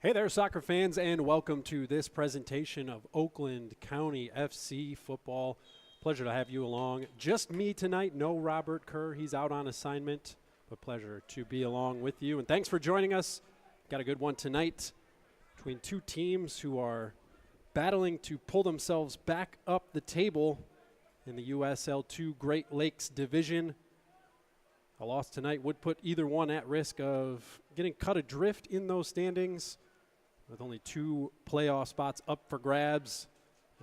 Hey there, soccer fans, and welcome to this presentation of Oakland County FC football. Pleasure to have you along. Just me tonight, no Robert Kerr. He's out on assignment, but pleasure to be along with you. And thanks for joining us. Got a good one tonight between two teams who are battling to pull themselves back up the table in the USL 2 Great Lakes Division. A loss tonight would put either one at risk of getting cut adrift in those standings, with only two playoff spots up for grabs,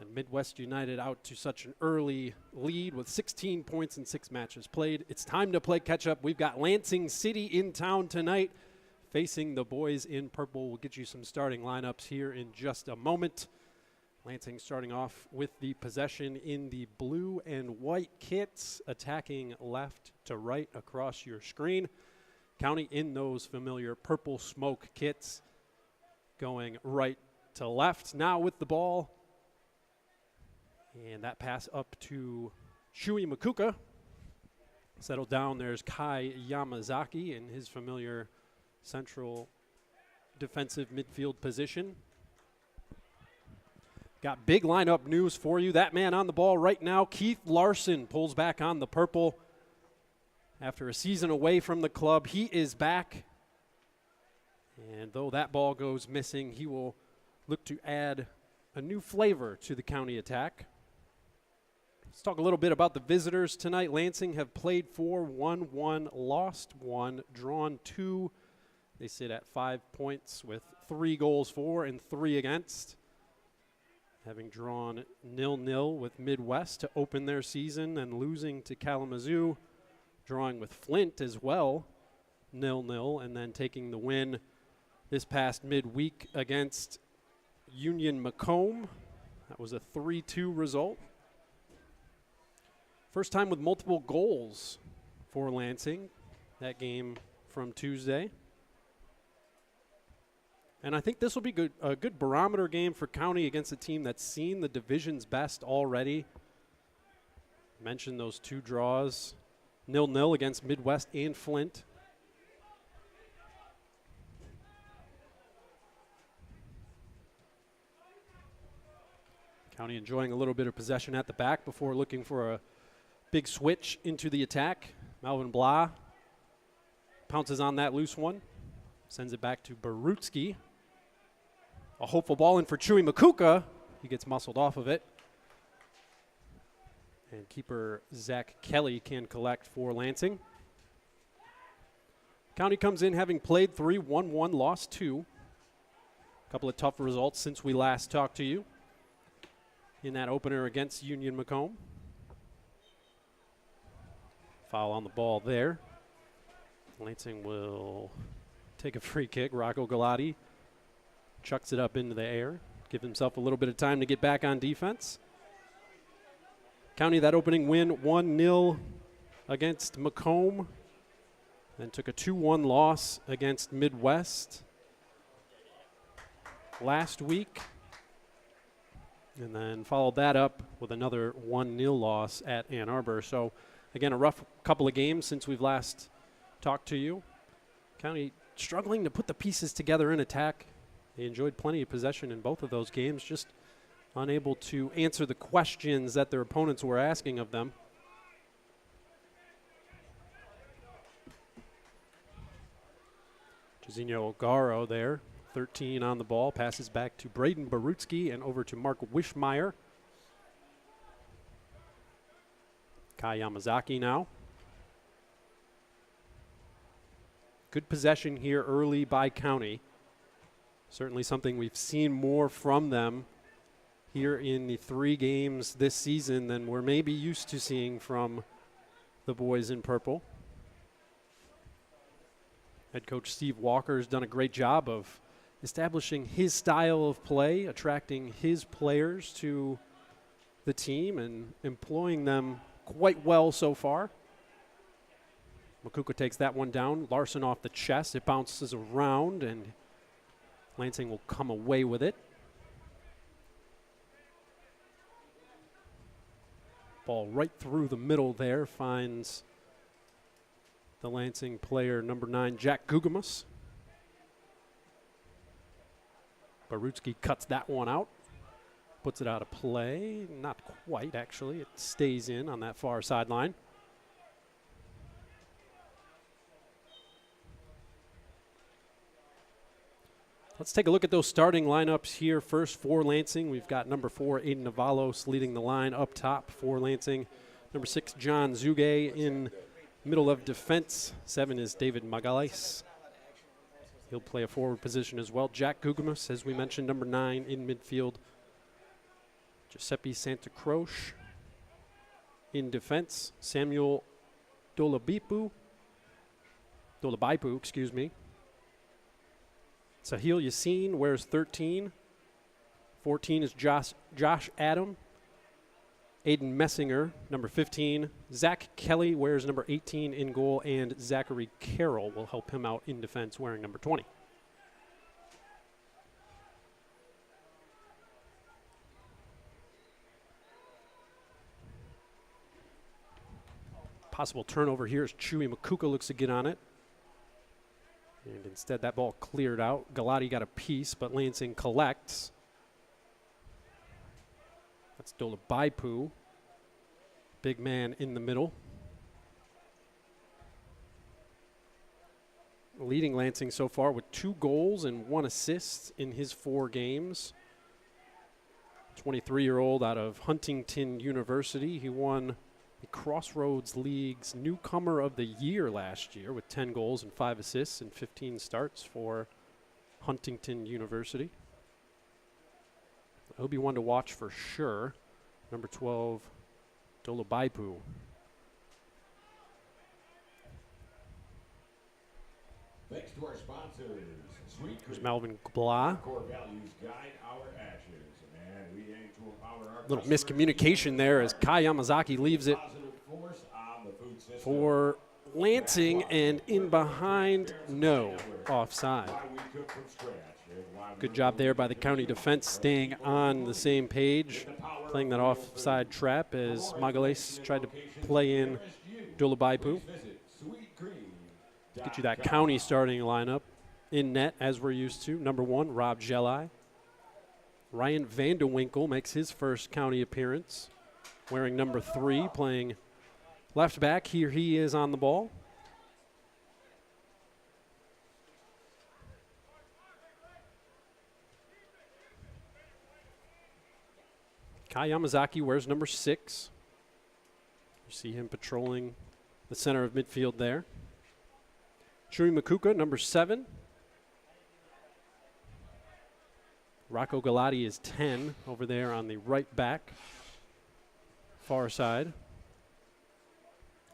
and Midwest United out to such an early lead with 16 points in 6 matches played. It's time to play catch-up. We've got Lansing City in town tonight facing the boys in purple. We'll get you some starting lineups here in just a moment. Lansing starting off with the possession in the blue and white kits, attacking left to right across your screen. County in those familiar purple smoke kits, going right to left. Now with the ball, and that pass up to Shui Makuka. Settled down, there's Kai Yamazaki in his familiar central defensive midfield position. Got big lineup news for you. That man on the ball right now, Keith Larson, pulls back on the purple. After a season away from the club, he is back. And though that ball goes missing, he will look to add a new flavor to the county attack. Let's talk a little bit about the visitors tonight. Lansing have played 4, won 1, lost 1, drawn 2. They sit at 5 points with 3 goals for and 3 against. Having drawn 0-0 with Midwest to open their season and losing to Kalamazoo. Drawing with Flint as well, 0-0, and then taking the win this past midweek against Union Macomb. That was a 3-2 result. First time with multiple goals for Lansing, that game from Tuesday. And I think this will be a good barometer game for County against a team that's seen the division's best already. Mentioned those 2 draws, 0-0 against Midwest and Flint. County enjoying a little bit of possession at the back before looking for a big switch into the attack. Melvin Blah pounces on that loose one, sends it back to Barutsky. A hopeful ball in for Chewy Makuka. He gets muscled off of it. And keeper Zach Kelly can collect for Lansing. County comes in having played 3, won 1, lost 2. A couple of tough results since we last talked to you in that opener against Union Macomb. Foul on the ball there. Lansing will take a free kick. Rocco Galati chucks it up into the air. Give himself a little bit of time to get back on defense. County, that opening win, 1-0 against Macomb. Then took a 2-1 loss against Midwest last week. And then followed that up with another 1-0 loss at Ann Arbor. So, again, a rough couple of games since we've last talked to you. County struggling to put the pieces together in attack. They enjoyed plenty of possession in both of those games, just unable to answer the questions that their opponents were asking of them. Jairzinho Ogaro there, 13 on the ball, passes back to Braden Barutsky and over to Mark Wishmeyer. Kai Yamazaki now. Good possession here early by County. Certainly something we've seen more from them here in the 3 games this season than we're maybe used to seeing from the boys in purple. Head coach Steve Walker has done a great job of establishing his style of play, attracting his players to the team and employing them quite well so far. Makuka takes that one down. Larson off the chest. It bounces around, and Lansing will come away with it. Ball right through the middle there, finds the Lansing player, number 9, Jack Gugamus. Barutsky cuts that one out. Puts it out of play. Not quite, actually. It stays in on that far sideline. Let's take a look at those starting lineups here. First for Lansing, we've got number 4, Aiden Navalos, leading the line up top for Lansing. Number 6, John Zuge in middle of defense. 7 is David Magalhaes. He'll play a forward position as well. Jack Gugamus, as we mentioned, number 9 in midfield. Giuseppe Santa Croce in defense. Samuel Dolabaipu, excuse me. Sahil Yassin wears 13. 14 is Josh Adam. Aiden Messinger, number 15. Zach Kelly wears number 18 in goal, and Zachary Carroll will help him out in defense wearing number 20. Possible turnover here as Chewy Makuka looks to get on it. And instead that ball cleared out. Galati got a piece, but Lansing collects. That's Dolabaipu. Big man in the middle. Leading Lansing so far with 2 goals and 1 assist in his 4 games. 23-year-old out of Huntington University. He won the Crossroads League's Newcomer of the Year last year with 10 goals and 5 assists and 15 starts for Huntington University. He'll be one to watch for sure. Number 12, Dolabaipu. Thanks to our sponsors, There's Melvin Blah. Core values guide our actions, and we aim to empower our Little miscommunication there as Kai Yamazaki leaves it for Lansing, and in behind, no, offside. Good job there by the county defense staying on the same page, playing that offside trap as Magalhaes tried to play in Dolabaipu. Get you that county starting lineup. In net, as we're used to, number 1, Rob Gelai. Ryan Vandewinkle makes his first county appearance, wearing number 3, playing left back. Here he is on the ball. Kai Yamazaki wears number 6. You see him patrolling the center of midfield there. Shuri Makuka, number 7. Rocco Galati is 10 over there on the right back, far side.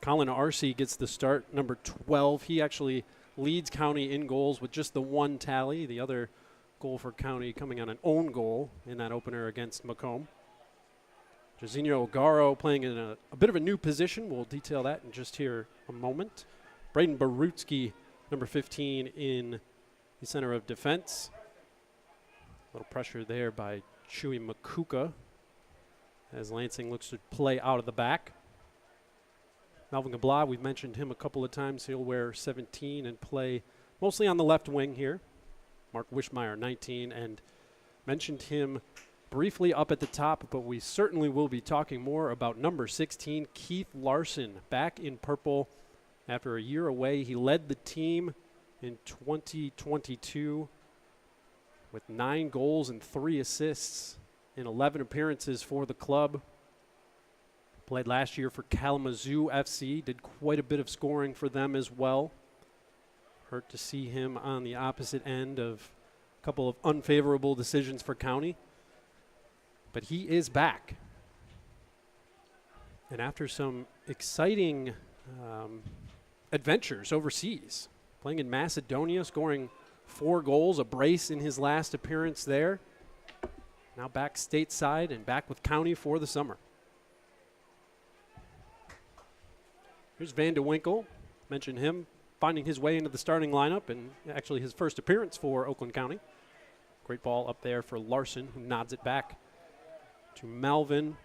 Colin Arce gets the start, number 12. He actually leads county in goals with just the 1 tally. The other goal for county coming on an own goal in that opener against Macomb. Jairzinho Ogaro playing in a bit of a new position. We'll detail that in just here a moment. Braden Barutsky, number 15 in the center of defense. A little pressure there by Chewy Makuka as Lansing looks to play out of the back. Melvin Gabla, we've mentioned him a couple of times. He'll wear 17 and play mostly on the left wing here. Mark Wishmeyer, 19, and mentioned him briefly up at the top, but we certainly will be talking more about number 16, Keith Larson, back in purple after a year away. He led the team in 2022 with 9 goals and 3 assists in 11 appearances for the club. Played last year for Kalamazoo FC, did quite a bit of scoring for them as well. Hurt to see him on the opposite end of a couple of unfavorable decisions for county. But he is back. And after some exciting adventures overseas, playing in Macedonia, scoring 4 goals, a brace in his last appearance there. Now back stateside and back with county for the summer. Here's Vandewinkle. Mentioned him finding his way into the starting lineup and actually his first appearance for Oakland County. Great ball up there for Larson, who nods it back to Melvin.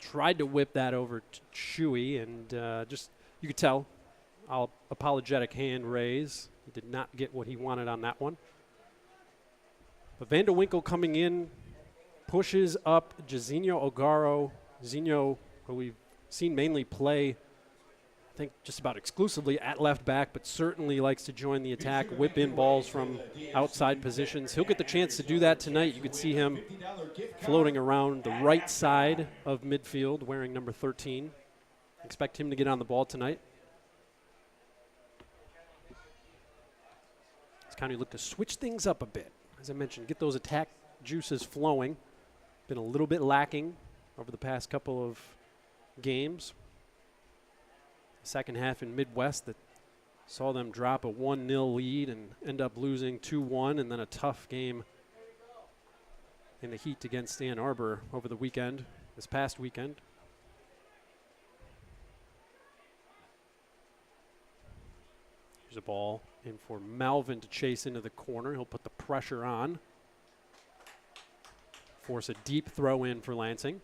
Tried to whip that over to Chewy, and just, you could tell, apologetic hand raise. He did not get what he wanted on that one. But Van de Winkle coming in, pushes up Jazinho Ogaro. Zinho, who we've seen mainly play, I think just about exclusively at left back, but certainly likes to join the attack, whip in balls from outside positions. He'll get the chance to do that tonight. You could see him floating around the right side of midfield wearing number 13. Expect him to get on the ball tonight. This County look to switch things up a bit. As I mentioned, get those attack juices flowing. Been a little bit lacking over the past couple of games. Second half in Midwest that saw them drop a 1-0 lead and end up losing 2-1, and then a tough game in the heat against Ann Arbor over the weekend, this past weekend. Here's a ball in for Malvin to chase into the corner. He'll put the pressure on. Force a deep throw in for Lansing.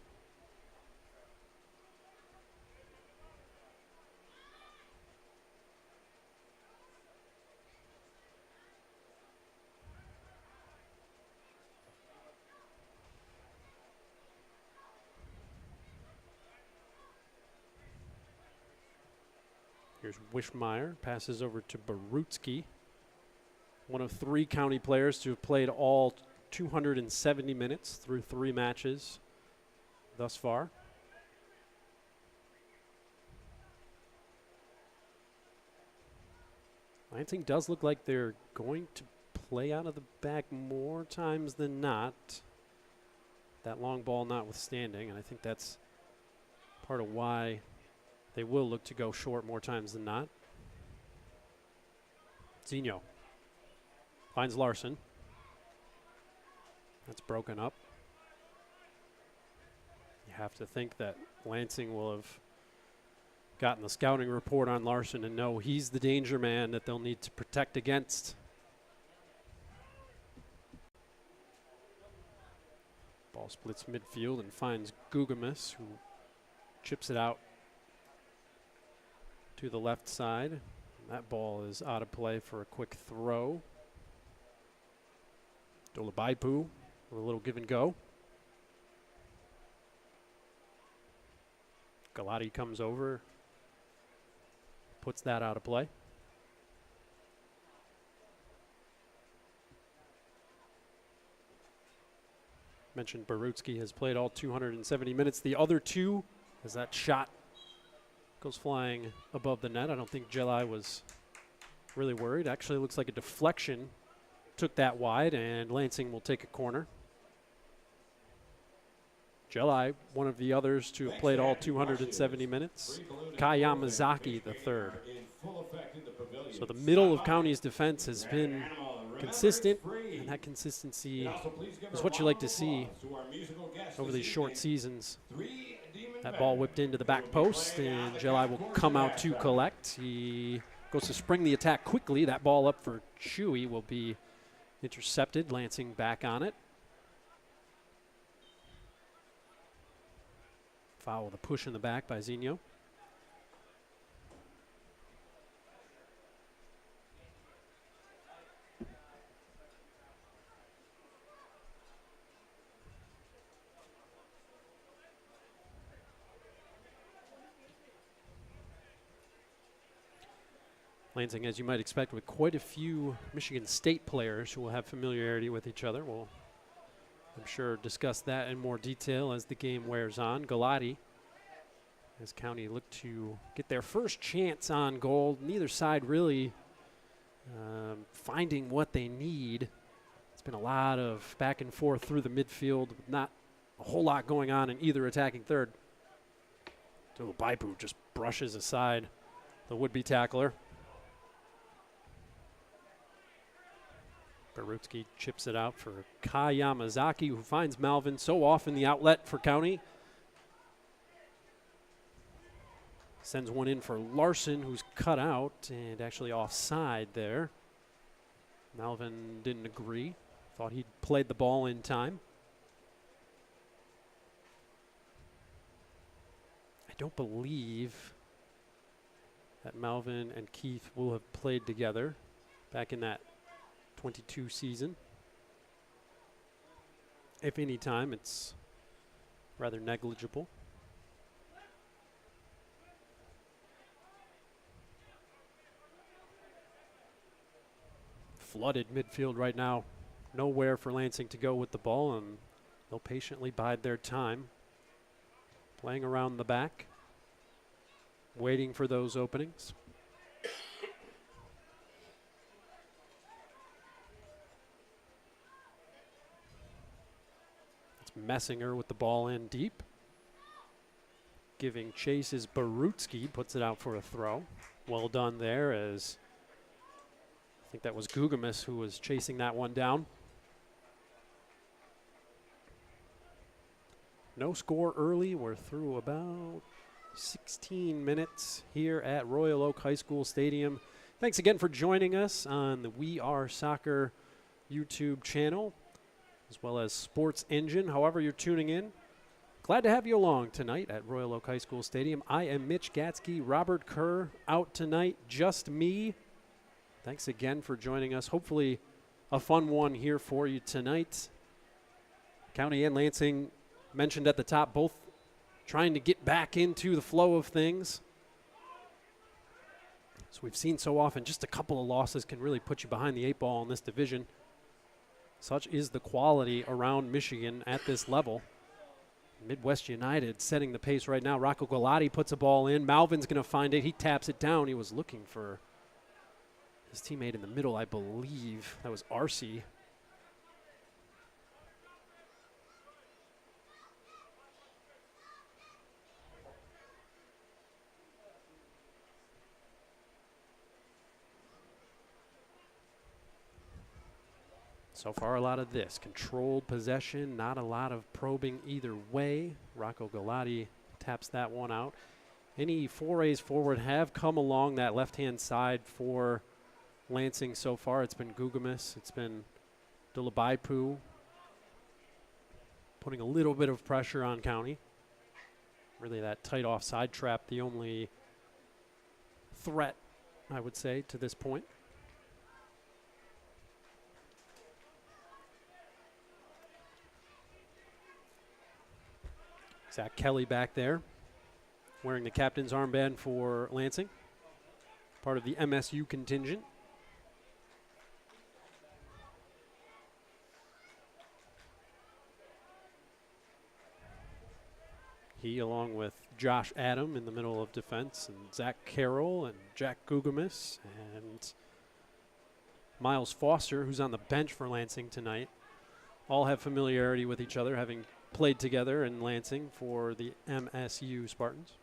Here's Wishmeyer, passes over to Barutsky, one of 3 county players to have played all 270 minutes through 3 matches thus far. Lansing does look like they're going to play out of the back more times than not, that long ball notwithstanding, and I think that's part of why they will look to go short more times than not. Zinho finds Larson. That's broken up. You have to think that Lansing will have gotten the scouting report on Larson and know he's the danger man that they'll need to protect against. Ball splits midfield and finds Gugamis, who chips it out to the left side. And that ball is out of play for a quick throw. Dolabaipu with a little give and go. Galati comes over, puts that out of play. Mentioned Barutsky has played all 270 minutes. The other 2, as that shot goes flying above the net. I don't think Jelai was really worried. Actually, looks like a deflection took that wide, and Lansing will take a corner. Jelai, one of the others to have played all 270 minutes. Kai Yamazaki, the third. So the middle of County's defense has been consistent, and that consistency is what you like to see over these short seasons. That ball whipped into the back post, and Jelai will come out to collect. He goes to spring the attack quickly. That ball up for Chewy will be intercepted. Lansing back on it. Foul with a push in the back by Zinho. Lansing, as you might expect, with quite a few Michigan State players who will have familiarity with each other. We'll, I'm sure, discuss that in more detail as the game wears on. Galati, as County look to get their first chance on goal. Neither side really finding what they need. It's been a lot of back and forth through the midfield, not a whole lot going on in either attacking third. Baipu just brushes aside the would-be tackler. Barutsky chips it out for Kai Yamazaki, who finds Malvin so often the outlet for County. Sends one in for Larson, who's cut out and actually offside there. Malvin didn't agree. Thought he'd played the ball in time. I don't believe that Malvin and Keith will have played together back in that 22 season. if any time, it's rather negligible. Flooded midfield right now. Nowhere for Lansing to go with the ball, and they'll patiently bide their time. Playing around the back, waiting for those openings. It's Messinger with the ball in deep. Giving chase is Barutsky, puts it out for a throw. Well done there, as I think that was Gugamis who was chasing that one down. No score early. We're through about 16 minutes here at Royal Oak High School Stadium. Thanks again for joining us on the We Are Soccer YouTube channel, as well as Sports Engine, however you're tuning in. Glad to have you along tonight at Royal Oak High School Stadium. I am Mitch Gatzke, Robert Kerr out tonight, just me. Thanks again for joining us. Hopefully a fun one here for you tonight. County and Lansing, mentioned at the top, both trying to get back into the flow of things. So we've seen so often just a couple of losses can really put you behind the eight ball in this division. Such is the quality around Michigan at this level. Midwest United setting the pace right now. Rocco Galati puts a ball in. Malvin's going to find it. He taps it down. He was looking for his teammate in the middle, I believe. That was Arce. So far, a lot of this. Controlled possession, not a lot of probing either way. Rocco Galati taps that one out. Any forays forward have come along that left-hand side for Lansing so far. It's been Gugamis. It's been Dulabaipu putting a little bit of pressure on County. Really that tight offside trap, the only threat, I would say, to this point. Zach Kelly back there, wearing the captain's armband for Lansing, part of the MSU contingent. He, along with Josh Adam in the middle of defense, and Zach Carroll and Jack Gugamis and Miles Foster, who's on the bench for Lansing tonight, all have familiarity with each other, having played together in Lansing for the MSU Spartans.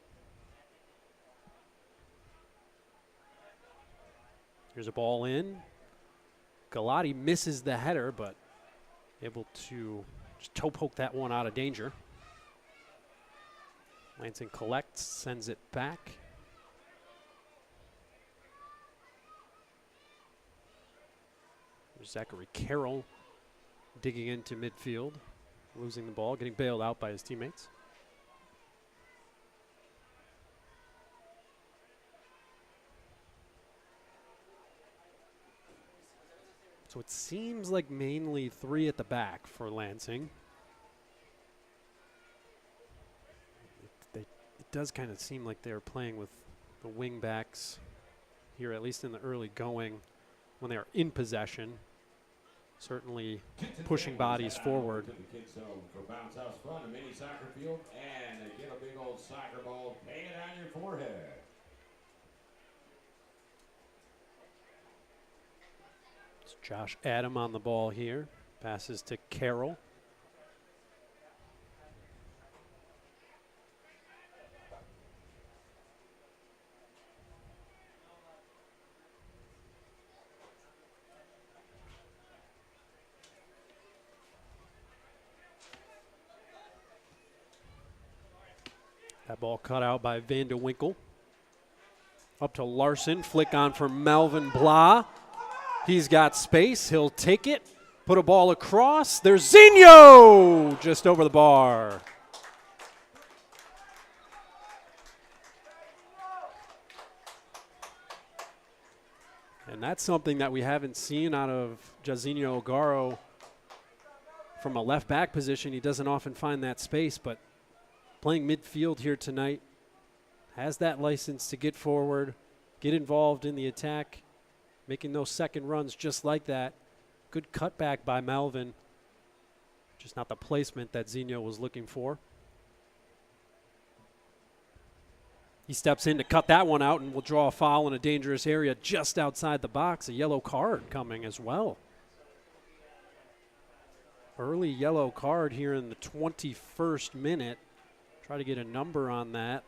Here's a ball in. Galati misses the header, but able to just toe poke that one out of danger. Lansing collects, sends it back. There's Zachary Carroll digging into midfield. Losing the ball, getting bailed out by his teammates. So it seems like mainly three at the back for Lansing. It does kind of seem like they're playing with the wing backs here, at least in the early going, when they are in possession. Certainly pushing bodies forward. To the kids' home for Bounce House Fun, a mini soccer field, and they get a big old soccer ball, pay it on your forehead. It's Josh Adam on the ball here. Passes to Carroll. That ball cut out by Van de Winkel. Up to Larson, flick on for Melvin Blah. He's got space, he'll take it, put a ball across. There's Zinho just over the bar. And that's something that we haven't seen out of Jairzinho Ogaro from a left back position, he doesn't often find that space, but playing midfield here tonight, has that license to get forward, get involved in the attack, making those second runs just like that. Good cutback by Melvin. Just not the placement that Zinho was looking for. He steps in to cut that one out and will draw a foul in a dangerous area just outside the box. A yellow card coming as well. Early yellow card here in the 21st minute. Try to get a number on that.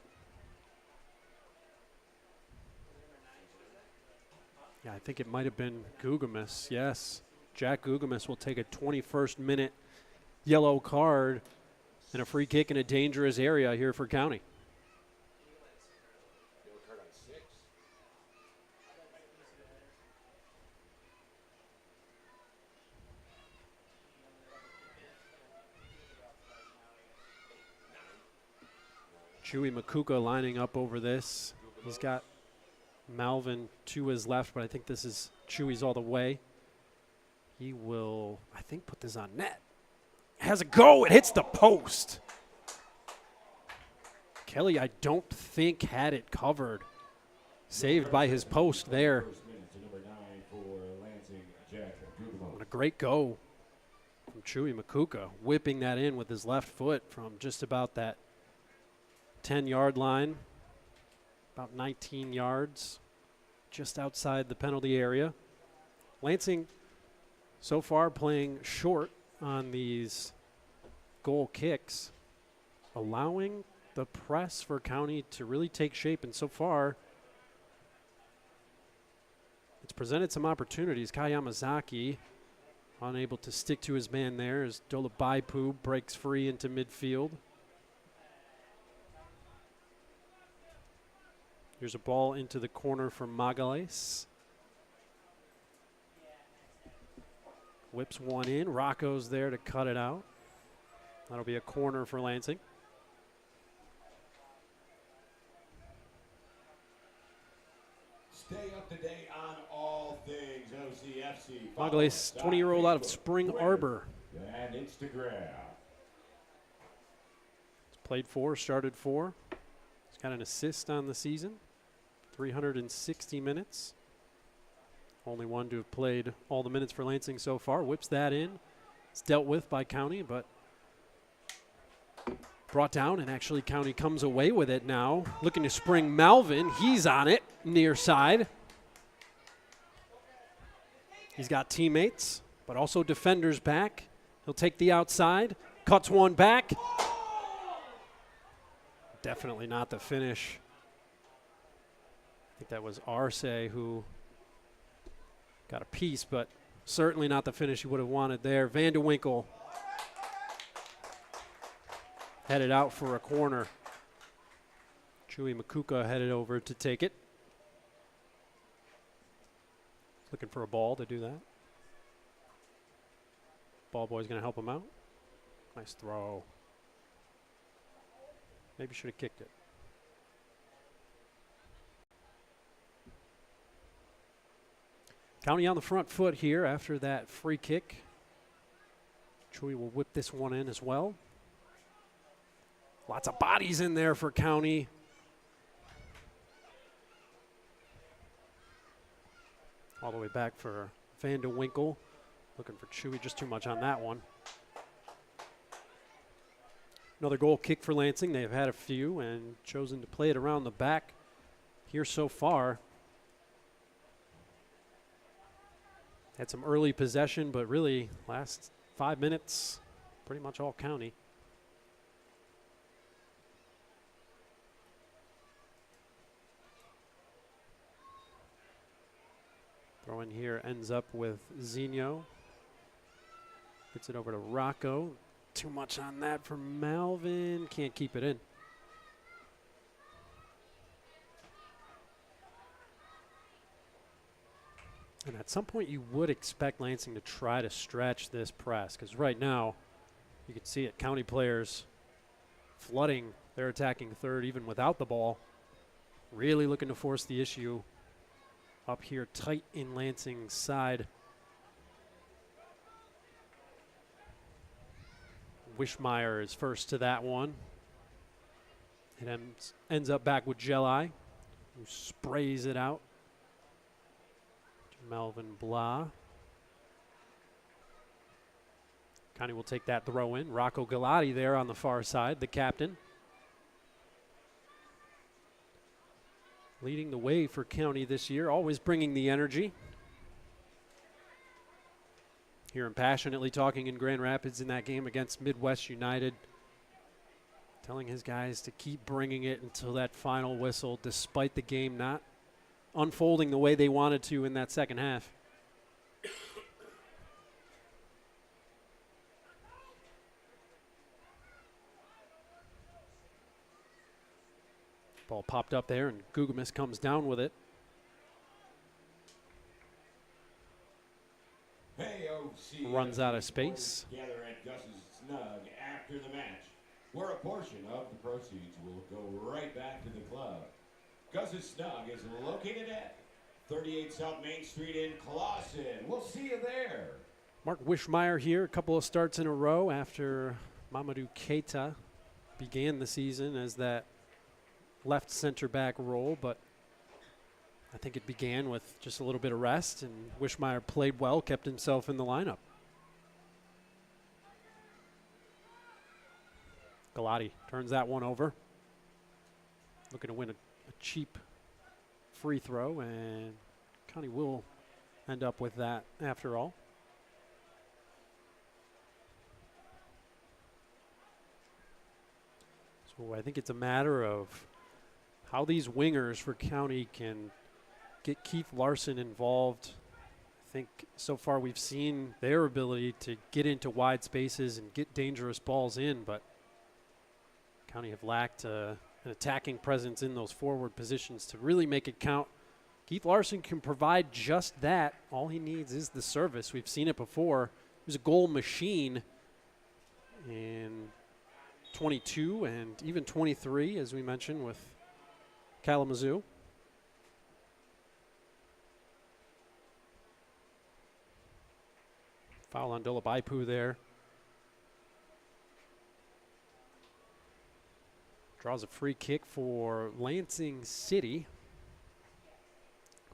Yeah, I think it might have been Gugamas. Yes, Jack Gugamas will take a 21st minute yellow card and a free kick in a dangerous area here for County. Chewy Makuka lining up over this. He's got Malvin to his left, but I think this is Chewy's all the way. He will, I think, put this on net. Has a go. It hits the post. Kelly, I don't think, had it covered. Saved by his post there. What a great go from Chewy Makuka, whipping that in with his left foot from just about that 10-yard line, about 19 yards, just outside the penalty area. Lansing so far playing short on these goal kicks, allowing the press for County to really take shape, and so far it's presented some opportunities. Kai Yamazaki unable to stick to his man there as Dolabaipu breaks free into midfield. Here's a ball into the corner from Magalhaes. Whips one in. Rocco's there to cut it out. That'll be a corner for Lansing. Stay up to date on all things OCFC. Magalhaes, 20-year-old out of Spring Arbor. And Instagram. He's played 4, started 4. He's got an assist on the season. 360 minutes. Only one to have played all the minutes for Lansing so far. Whips that in. It's dealt with by County, but brought down, and actually County comes away with it now. Looking to spring Malvin. He's on it, near side. He's got teammates, but also defenders back. He'll take the outside. Cuts one back. Definitely not the finish. I think that was Arce who got a piece, but certainly not the finish he would have wanted there. Van de Winkel headed out for a corner. Chewy Makuka headed over to take it. Looking for a ball to do that. Ball boy's going to help him out. Nice throw. Maybe should have kicked it. County on the front foot here after that free kick. Chewy will whip this one in as well. Lots of bodies in there for County. All the way back for Van de Winkel. Looking for Chewy, just too much on that one. Another goal kick for Lansing. They've had a few and chosen to play it around the back here so far. Had some early possession, but really last 5 minutes, pretty much all County. Throw in here ends up with Zinho. Gets it over to Rocco. Too much on that for Malvin. Can't keep it in. And at some point you would expect Lansing to try to stretch this press, because right now you can see it, County players flooding their attacking third even without the ball. Really looking to force the issue up here tight in Lansing's side. Wishmeyer is first to that one. It ends up back with Jelai, who sprays it out to Melvin Blah. County will take that throw in. Rocco Galati there on the far side, the captain. Leading the way for County this year, always bringing the energy. Hear him passionately talking in Grand Rapids in that game against Midwest United, telling his guys to keep bringing it until that final whistle, despite the game not unfolding the way they wanted to in that second half. Ball popped up there, and Gugamis comes down with it. Runs out of space. Together at Gus's Snug after the match, where a portion of the proceeds will go right back to the club. Gus's Snug is located at 38 South Main Street in Clawson. We'll see you there. Mark Wishmeyer here, a couple of starts in a row after Mamadou Keita began the season as that left center back role, but I think it began with just a little bit of rest, and Wishmeyer played well, kept himself in the lineup. Galati turns that one over. Looking to win a cheap free throw, and County will end up with that after all. So I think it's a matter of how these wingers for County can get Keith Larson involved. I think so far we've seen their ability to get into wide spaces and get dangerous balls in, but County have lacked an attacking presence in those forward positions to really make it count. Keith Larson can provide just that. All he needs is the service. We've seen it before. He was a goal machine in 22 and even 23, as we mentioned, with Kalamazoo. Foul on Dolabaipu there. Draws a free kick for Lansing City.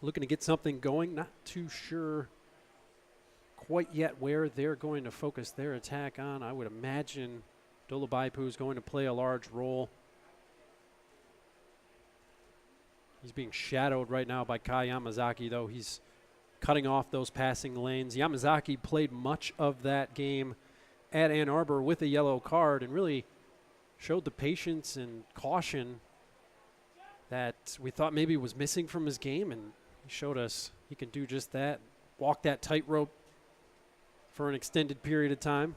Looking to get something going. Not too sure quite yet where they're going to focus their attack on. I would imagine Dolabaipu is going to play a large role. He's being shadowed right now by Kai Yamazaki, though. He's cutting off those passing lanes. Yamazaki played much of that game at Ann Arbor with a yellow card and really showed the patience and caution that we thought maybe was missing from his game, and he showed us he can do just that, walk that tightrope for an extended period of time.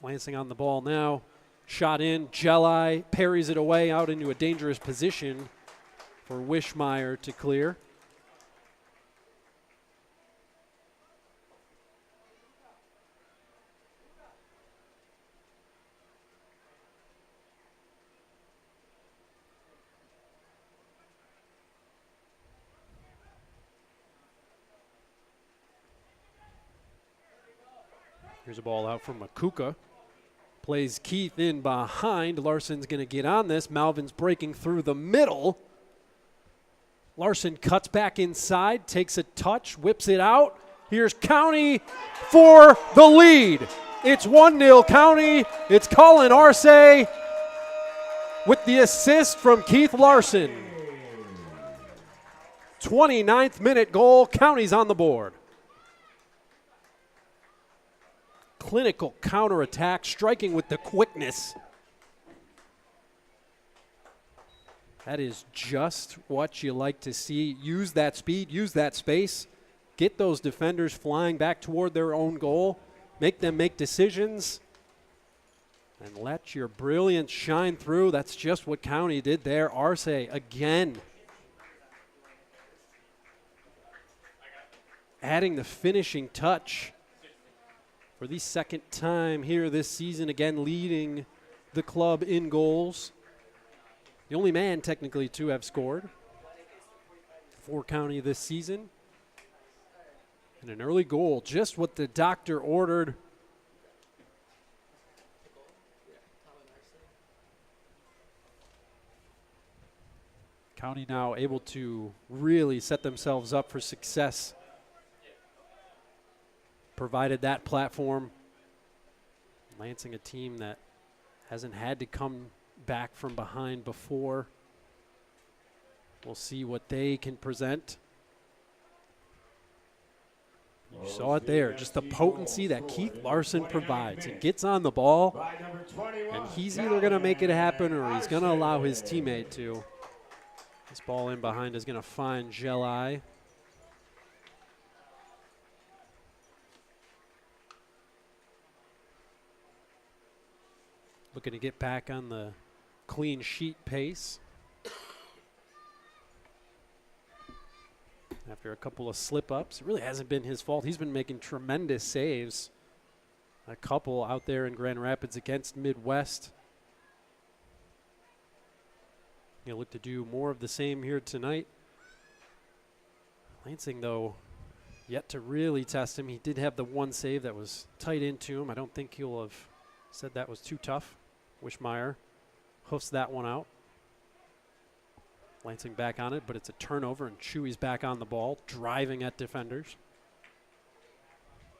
Lansing on the ball now. Shot in. Jelai parries it away out into a dangerous position for Wishmeyer to clear. Here's a ball out from Makuka. Plays Keith in behind. Larson's going to get on this. Malvin's breaking through the middle. Larson cuts back inside, takes a touch, whips it out. Here's County for the lead. It's 1-0 County. It's Colin Arce with the assist from Keith Larson. 29th minute goal. County's on the board. Clinical counterattack, striking with the quickness. That is just what you like to see. Use that speed, use that space. Get those defenders flying back toward their own goal. Make them make decisions. And let your brilliance shine through. That's just what County did there. Arce again. Adding the finishing touch. For the second time here this season, again leading the club in goals. The only man technically to have scored for County this season. And an early goal, just what the doctor ordered. County now able to really set themselves up for success. Provided that platform. Lansing, a team that hasn't had to come back from behind before. We'll see what they can present. You saw it there, just the potency that Keith Larson provides. He gets on the ball, and he's either going to make it happen or he's going to allow his teammate to. This ball in behind is going to find Jelai. Looking to get back on the clean sheet pace. After a couple of slip-ups. It really hasn't been his fault. He's been making tremendous saves. A couple out there in Grand Rapids against Midwest. He'll look to do more of the same here tonight. Lansing, though, yet to really test him. He did have the one save that was tight into him. I don't think he'll have said that was too tough. Wishmeyer hoofs that one out. Lansing back on it, but it's a turnover, and Chewy's back on the ball, driving at defenders.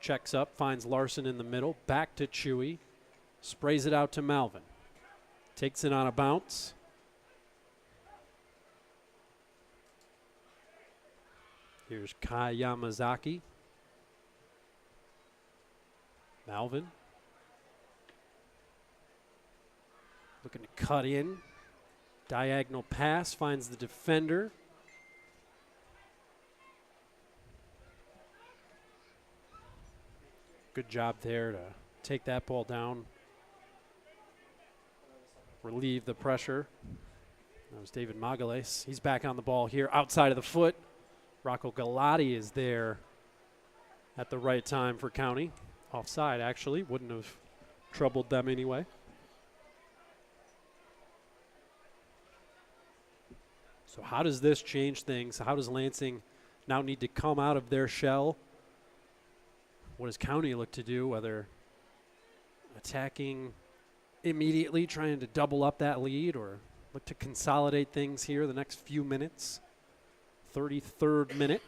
Checks up, finds Larson in the middle, back to Chewy, sprays it out to Malvin. Takes it on a bounce. Here's Kai Yamazaki. Malvin. Looking to cut in. Diagonal pass, finds the defender. Good job there to take that ball down. Relieve the pressure. That was David Magales. He's back on the ball here, outside of the foot. Rocco Galati is there at the right time for County. Offside, actually. Wouldn't have troubled them anyway. So how does this change things? How does Lansing now need to come out of their shell? What does County look to do, whether attacking immediately, trying to double up that lead, or look to consolidate things here the next few minutes? 33rd minute.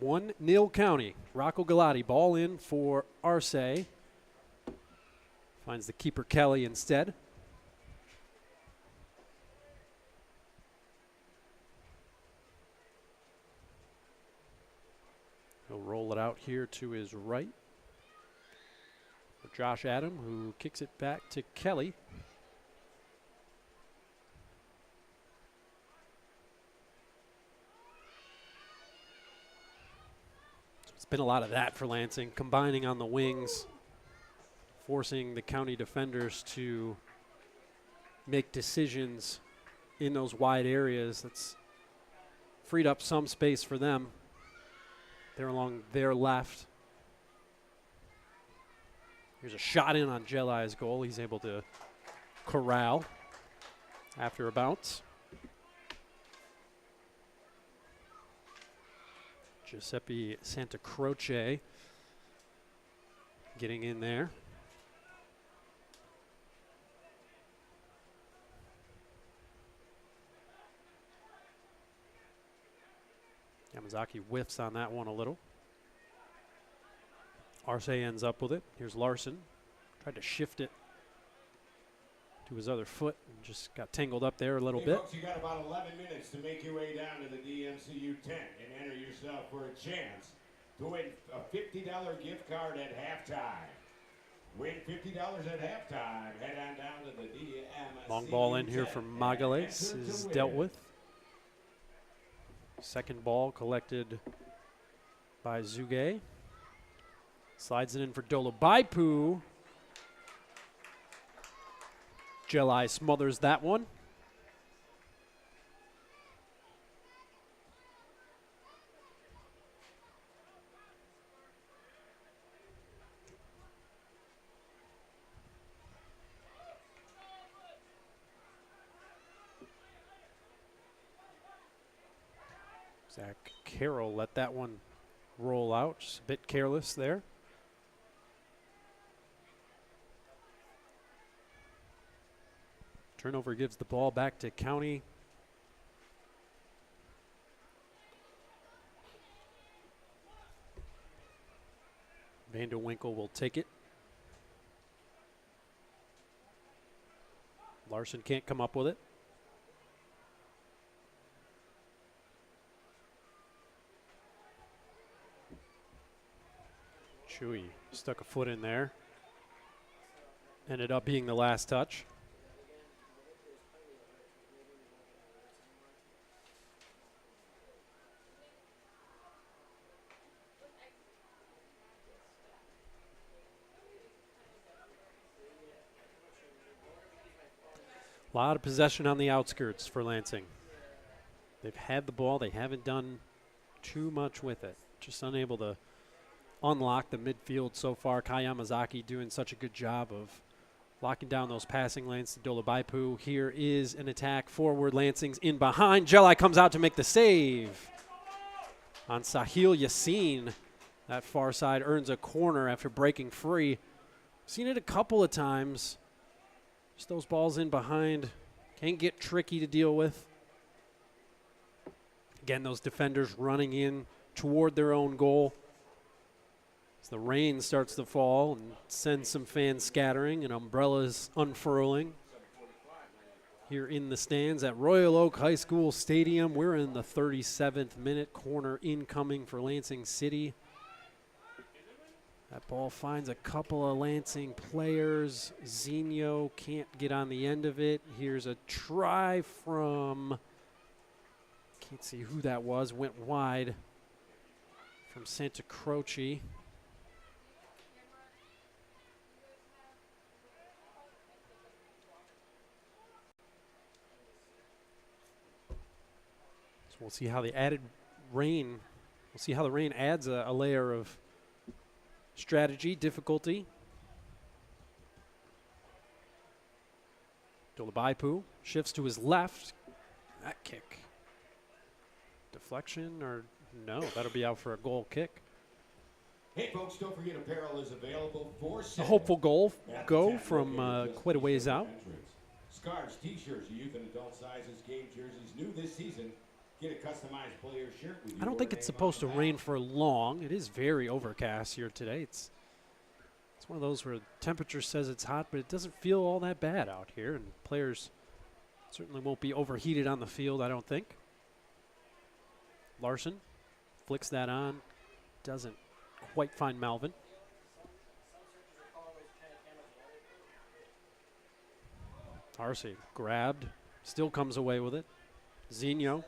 1-0 County. Rocco Galati, ball in for Arce. Finds the keeper Kelly instead. He'll roll it out here to his right for Josh Adam, who kicks it back to Kelly. So it's been a lot of that for Lansing, combining on the wings, forcing the County defenders to make decisions in those wide areas. That's freed up some space for them. They're along their left. Here's a shot in on Jelai's goal. He's able to corral after a bounce. Giuseppe Santa Croce getting in there. Yamazaki whiffs on that one a little. Arce ends up with it. Here's Larson. Tried to shift it to his other foot and just got tangled up there a little bit. Folks, you got about 11 minutes to make your way down to the DMCU tent and enter yourself for a chance to win a $50 gift card at halftime. Win $50 at halftime. Head on down to the DMCU. Long ball in here from Magales is dealt with. Second ball collected by Zuge. Slides it in for Dolobaipu. Jelai smothers that one. Zach Carroll let that one roll out. Just a bit careless there. Turnover gives the ball back to County. Vanderwinkle will take it. Larson can't come up with it. Chewy stuck a foot in there. Ended up being the last touch. A lot of possession on the outskirts for Lansing. They've had the ball. They haven't done too much with it. Just unable to unlock the midfield so far. Kai Yamazaki doing such a good job of locking down those passing lanes to Dolabaipu. Here is an attack forward. Lansing's in behind. Jelai comes out to make the save on Sahil Yassin. That far side earns a corner after breaking free. Seen it a couple of times. Just those balls in behind can get tricky to deal with. Again, those defenders running in toward their own goal. As the rain starts to fall and sends some fans scattering and umbrellas unfurling. Here in the stands at Royal Oak High School Stadium, we're in the 37th minute. Corner incoming for Lansing City. That ball finds a couple of Lansing players. Zinho can't get on the end of it. Here's a try from, can't see who that was, went wide from Santa Croce. So we'll see how the added rain, we'll see how the rain adds a layer of strategy, difficulty. Dolabaipu shifts to his left. That kick. Deflection or no, that'll be out for a goal kick. Hey folks, don't forget apparel is available for A sale. hopeful goal At go the from located quite a ways t-shirt out. entrance. Scarves, t-shirts, youth and adult sizes, game jerseys, new this season. Get a customized player shirt with I don't think it's supposed to rain for long. It is very overcast here today. It's one of those where the temperature says it's hot, but it doesn't feel all that bad out here. And players certainly won't be overheated on the field, I don't think. Larson flicks that on. Doesn't quite find Malvin. Arce grabbed. Still comes away with it. Zinho.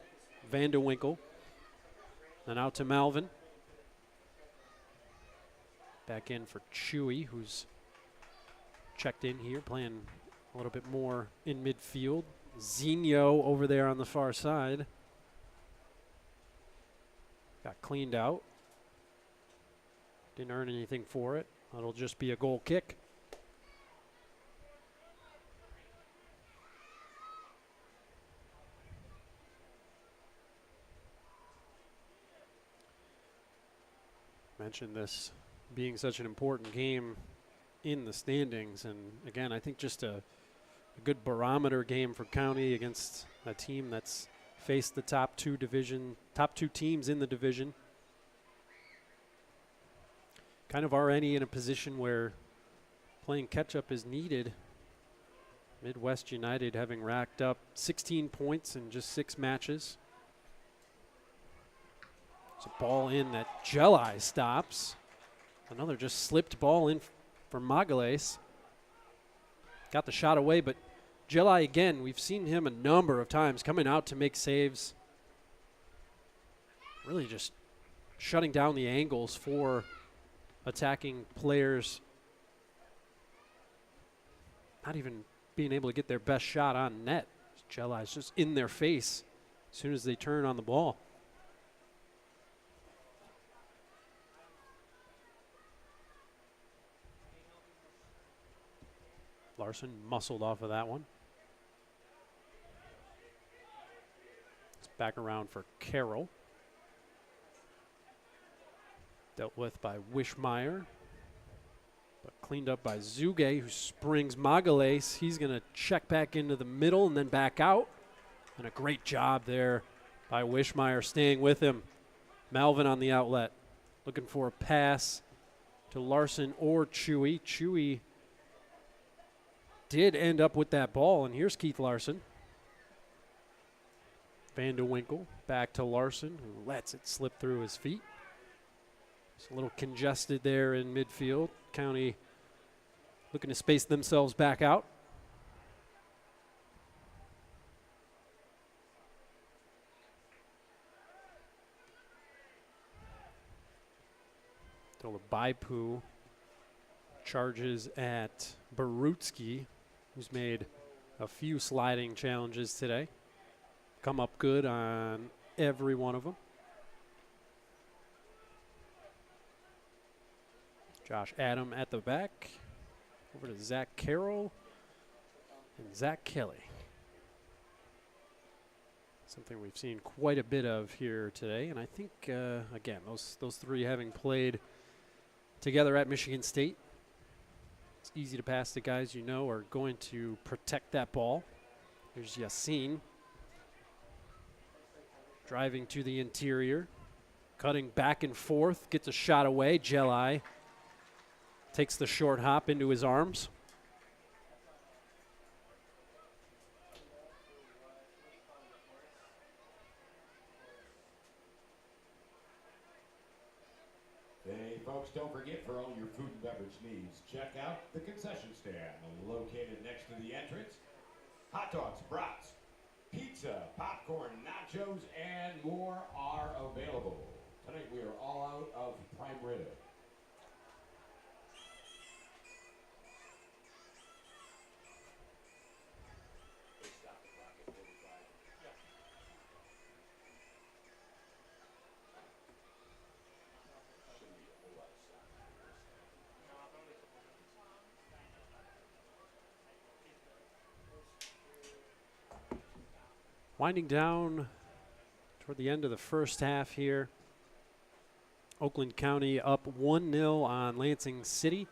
Vanderwinkle. And out to Malvin. Back in for Chewy, who's checked in here, playing a little bit more in midfield. Zinho over there on the far side. Got cleaned out. Didn't earn anything for it. It'll just be a goal kick. Mentioned this being such an important game in the standings, and again, I think just a good barometer game for County against a team that's faced the top two teams in the division. Kind of already in a position where playing catch-up is needed. Midwest United having racked up 16 points in just 6 matches. It's a ball in that Jelai stops. Another just slipped ball in for Magales. Got the shot away, but Jelai again, we've seen him a number of times coming out to make saves. Really just shutting down the angles for attacking players. Not even being able to get their best shot on net. Jelai's just in their face as soon as they turn on the ball. Larson muscled off of that one. It's back around for Carroll. Dealt with by Wishmeyer, but Cleaned up by Zuge, who springs Magales. He's going to check back into the middle and then back out. And a great job there by Wishmeyer staying with him. Melvin on the outlet, looking for a pass to Larson or Chewy. Chewy did end up with that ball, and here's Keith Larson. Van de Winkle back to Larson, who lets it slip through his feet. It's a little congested there in midfield. County looking to space themselves back out. Baipu charges at Barutsky, who's made a few sliding challenges today. Come up good on every one of them. Josh Adam at the back. Over to Zach Carroll and Zach Kelly. Something we've seen quite a bit of here today. And I think, again, those three having played together at Michigan State, it's easy to pass to guys you know are going to protect that ball. Here's Yassine driving to the interior, cutting back and forth, gets a shot away. Jelai takes the short hop into his arms. Hey, folks, don't forget, for all your food and beverage needs, check out the concession stand located next to the entrance. Hot dogs, brats, pizza, popcorn, nachos, and more are available. Tonight we are all out of prime rib. Winding down toward the end of the first half here. Oakland County up 1-0 on Lansing City.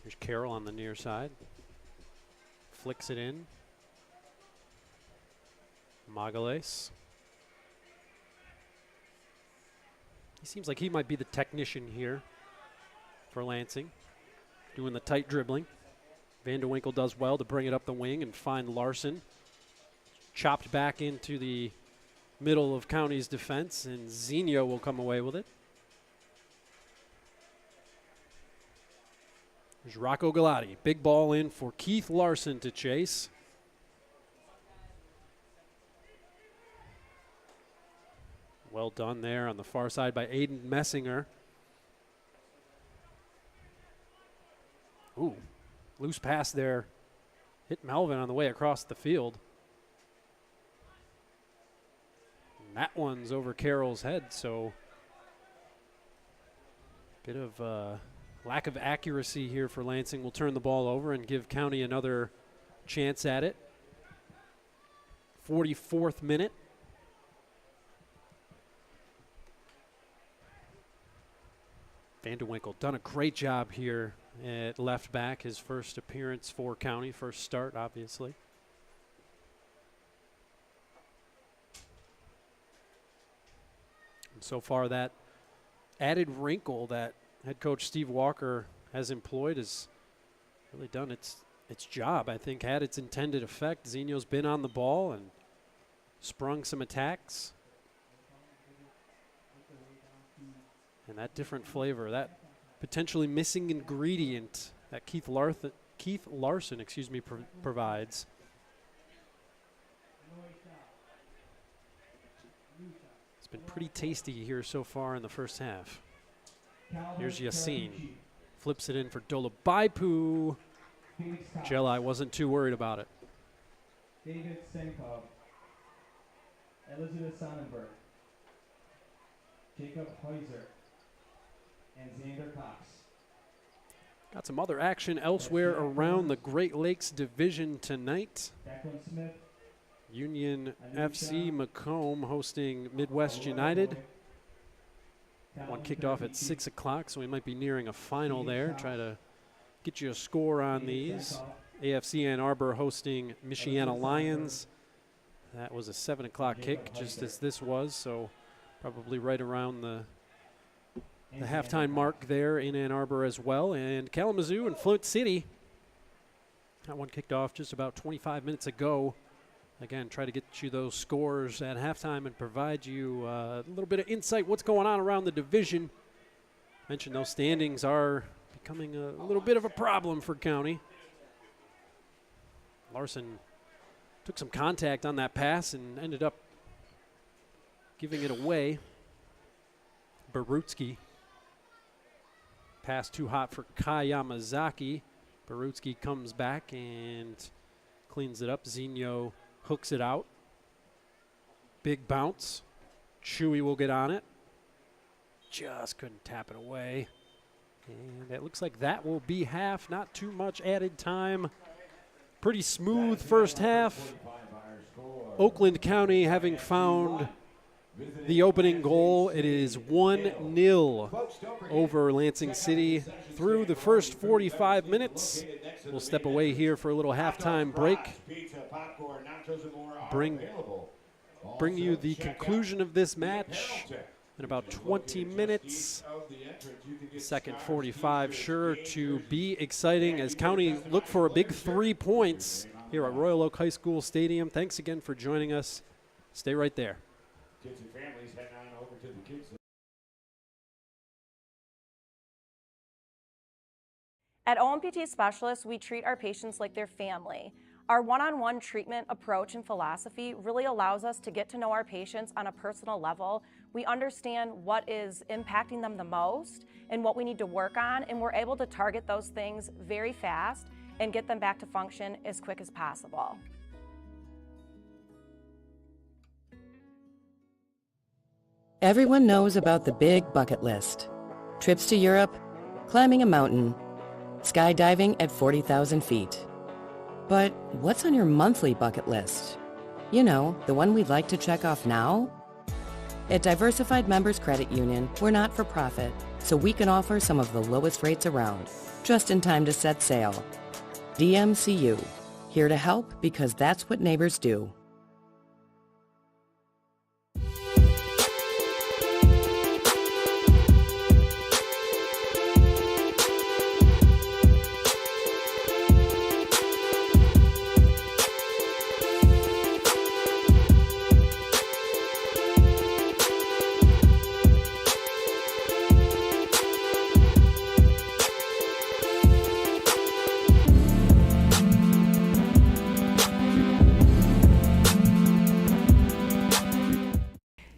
Here's Carroll on the near side. Flicks it in. Magales. He seems like he might be the technician here for Lansing, doing the tight dribbling. Van de Winkle does well to bring it up the wing and find Larson. Chopped back into the middle of County's defense, and Zinho will come away with it. There's Rocco Galati. Big ball in for Keith Larson to chase. Well done there on the far side by Aiden Messinger. Ooh, loose pass there. Hit Melvin on the way across the field. And that one's over Carroll's head, so bit of lack of accuracy here for Lansing. Will turn the ball over and give County another chance at it. 44th minute. Van de Winkle done a great job here at left back. His first appearance for County, first start, obviously. And so far, that added wrinkle that head coach Steve Walker has employed has really done its job. I think had its intended effect. Zinho's been on the ball and sprung some attacks. And that different flavor, that potentially missing ingredient that Keith Larson provides. It's been pretty tasty here so far in the first half. Here's Yassine. Flips it in for Dolabaipu. Jelai wasn't too worried about it. David Senkov. Elizabeth Sonnenberg. Jacob Heuser. And Xander Cox. Got some other action elsewhere around the Great Lakes Division tonight. Declan Smith. Union FC Macomb hosting Midwest United. One kicked off at 6 o'clock, so we might be nearing a final there. Try to get you a score on these. AFC Ann Arbor hosting Michiana Lions. That was a 7 o'clock kick, just as this was, so probably right around the halftime mark there in Ann Arbor as well. And Kalamazoo and Flint City. That one kicked off just about 25 minutes ago. Again, try to get you those scores at halftime and provide you a little bit of insight what's going on around the division. Mentioned those standings are becoming a little bit of a problem for County. Larson took some contact on that pass and ended up giving it away. Barutsky. Pass too hot for Kai Yamazaki. Barutsky comes back and cleans it up. Zinho hooks it out. Big bounce. Chewy will get on it. Just couldn't tap it away. And it looks like that will be half. Not too much added time. Pretty smooth first half. Oakland County having found the opening goal. It is 1-0 over Lansing City through the first 45 minutes. We'll step away here for a little halftime break. Bring you the conclusion of this match in about 20 minutes. Second 45 sure to be exciting as County look for a big 3 points here at Royal Oak High School Stadium. Thanks again for joining us. Stay right there. Kids and families heading on over to the kids. At OMPT Specialists, we treat our patients like their family. Our one-on-one treatment approach and philosophy really allows us to get to know our patients on a personal level. We understand what is impacting them the most and what we need to work on, and we're able to target those things very fast and get them back to function as quick as possible. Everyone knows about the big bucket list. Trips to Europe, climbing a mountain, skydiving at 40,000 feet. But what's on your monthly bucket list? You know, the one we'd like to check off now? At Diversified Members Credit Union, we're not for profit, so we can offer some of the lowest rates around, just in time to set sail. DMCU, here to help because that's what neighbors do.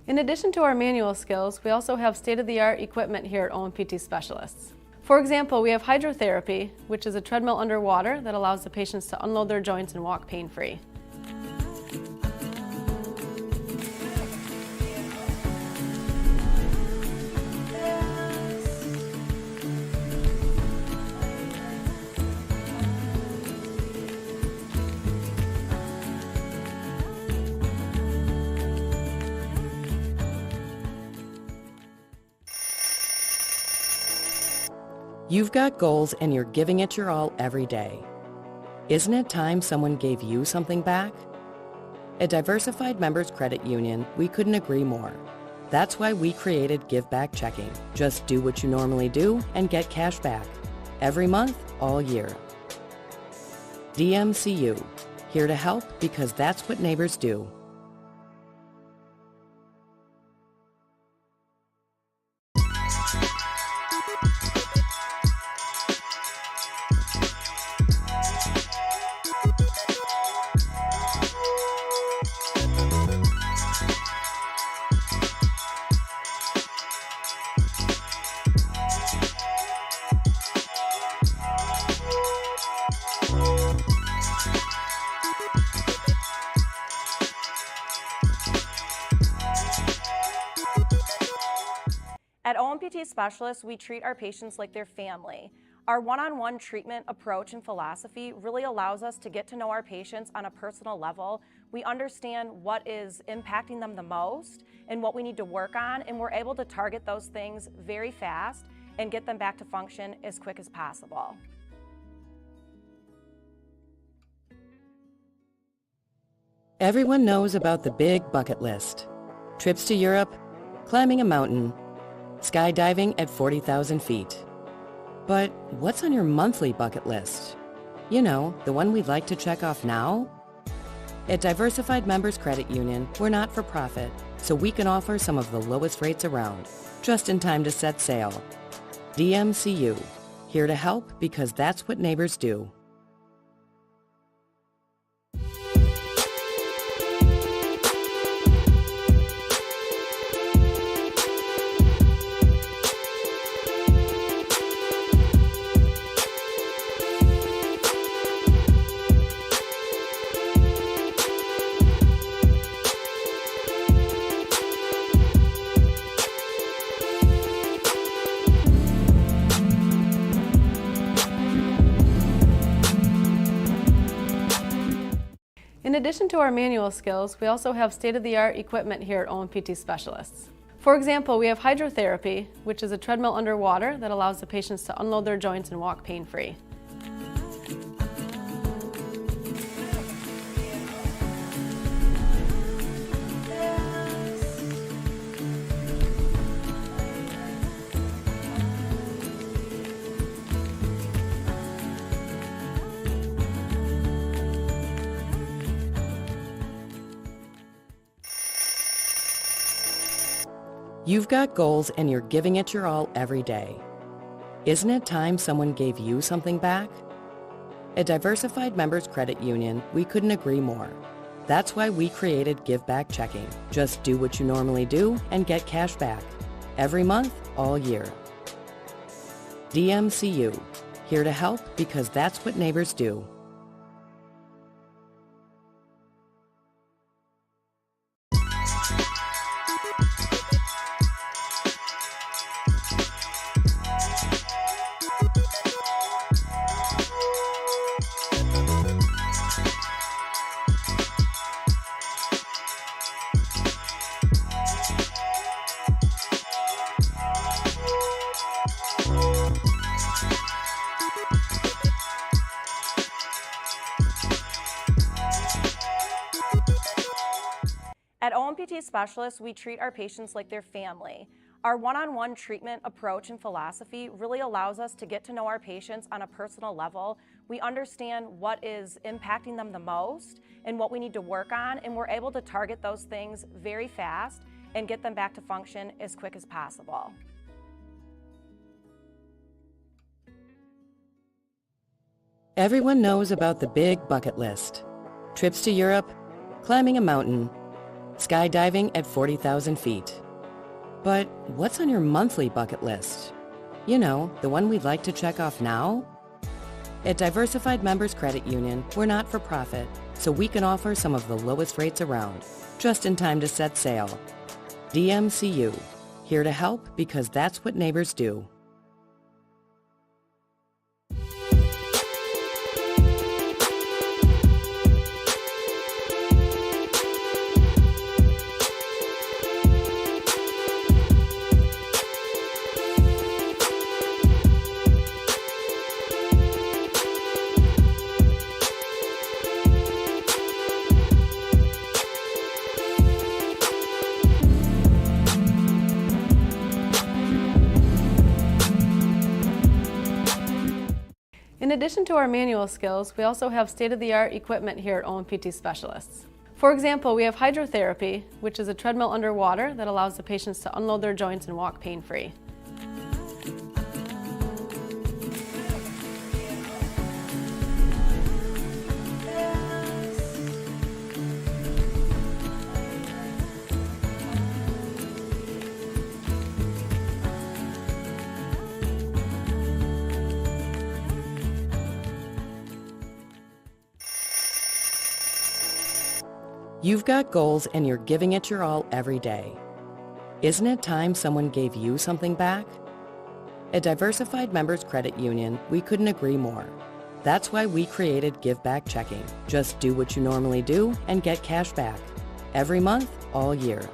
In addition to our manual skills, we also have state-of-the-art equipment here at OMPT Specialists. For example, we have hydrotherapy, which is a treadmill underwater that allows the patients to unload their joints and walk pain-free. You've got goals and you're giving it your all every day. Isn't it time someone gave you something back? At Diversified Members Credit Union, we couldn't agree more. That's why we created Give Back Checking. Just do what you normally do and get cash back. Every month, all year. DMCU, here to help because that's what neighbors do. At OMPT Specialists, we treat our patients like their family. Our one-on-one treatment approach and philosophy really allows us to get to know our patients on a personal level. We understand what is impacting them the most and what we need to work on, and we're able to target those things very fast and get them back to function as quick as possible. Everyone knows about the big bucket list. Trips to Europe, climbing a mountain, skydiving at 40,000 feet. But what's on your monthly bucket list? You know, the one we'd like to check off now? At Diversified Members Credit Union, we're not for profit, so we can offer some of the lowest rates around, just in time to set sail. DMCU, here to help because that's what neighbors do. In addition to our manual skills, we also have state-of-the-art equipment here at OMPT Specialists. For example, we have hydrotherapy, which is a treadmill underwater that allows the patients to unload their joints and walk pain-free. You've got goals and you're giving it your all every day. Isn't it time someone gave you something back? At Diversified Members Credit Union, we couldn't agree more. That's why we created Give Back Checking. Just do what you normally do and get cash back. Every month, all year. DMCU, here to help because that's what neighbors do. At OMPT Specialists, we treat our patients like their family. Our one-on-one treatment approach and philosophy really allows us to get to know our patients on a personal level. We understand what is impacting them the most and what we need to work on, and we're able to target those things very fast and get them back to function as quick as possible. Everyone knows about the big bucket list. Trips to Europe, climbing a mountain, skydiving at 40,000 feet. But what's on your monthly bucket list? You know, the one we'd like to check off now? At Diversified Members Credit Union, we're not for profit, so we can offer some of the lowest rates around, just in time to set sail. DMCU, here to help because that's what neighbors do. In addition to our manual skills, we also have state-of-the-art equipment here at OMPT Specialists. For example, we have hydrotherapy, which is a treadmill underwater that allows the patients to unload their joints and walk pain-free. You've got goals and you're giving it your all every day. Isn't it time someone gave you something back? At Diversified Members Credit Union, we couldn't agree more. That's why we created Give Back Checking. Just do what you normally do and get cash back. Every month, all year.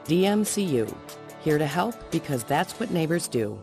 DMCU, here to help because that's what neighbors do.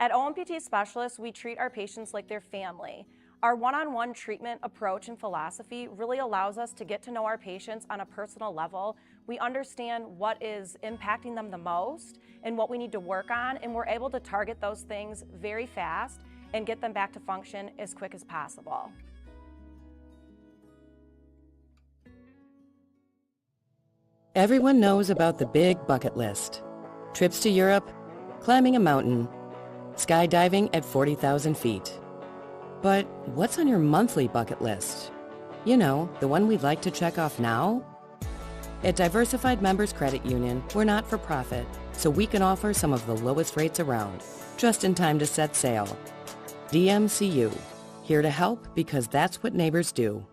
At OMPT Specialists, we treat our patients like their family. Our one-on-one treatment approach and philosophy really allows us to get to know our patients on a personal level. We understand what is impacting them the most and what we need to work on, and we're able to target those things very fast and get them back to function as quick as possible. Everyone knows about the big bucket list. Trips to Europe, climbing a mountain, skydiving at 40,000 feet. But what's on your monthly bucket list? You know, the one we'd like to check off now? At Diversified Members Credit Union, we're not for profit, so we can offer some of the lowest rates around, just in time to set sail. DMCU, here to help because that's what neighbors do.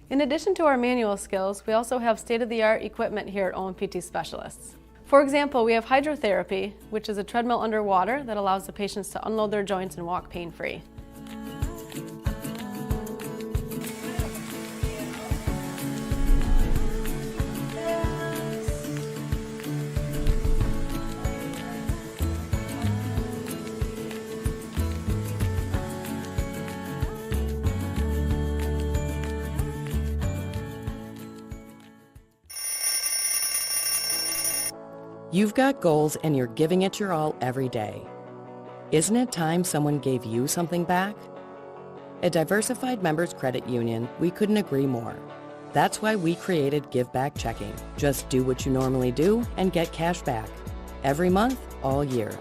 In addition to our manual skills, we also have state-of-the-art equipment here at OMPT Specialists. For example, we have hydrotherapy, which is a treadmill underwater that allows the patients to unload their joints and walk pain-free. You've got goals and you're giving it your all every day. Isn't it time someone gave you something back? At Diversified Members Credit Union, we couldn't agree more. That's why we created Give Back Checking. Just do what you normally do and get cash back. Every month, all year.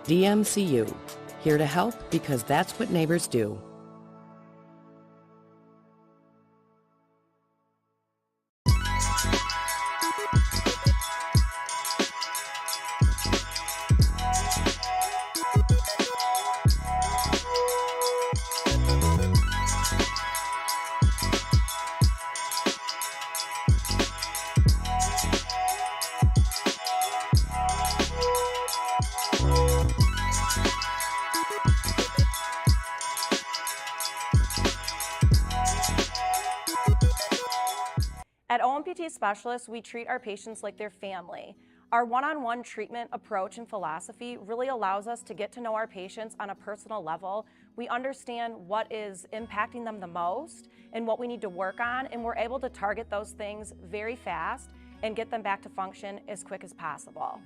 DMCU, here to help because that's what neighbors do. At OMPT Specialists, we treat our patients like their family. Our one-on-one treatment approach and philosophy really allows us to get to know our patients on a personal level. We understand what is impacting them the most and what we need to work on, and we're able to target those things very fast and get them back to function as quick as possible.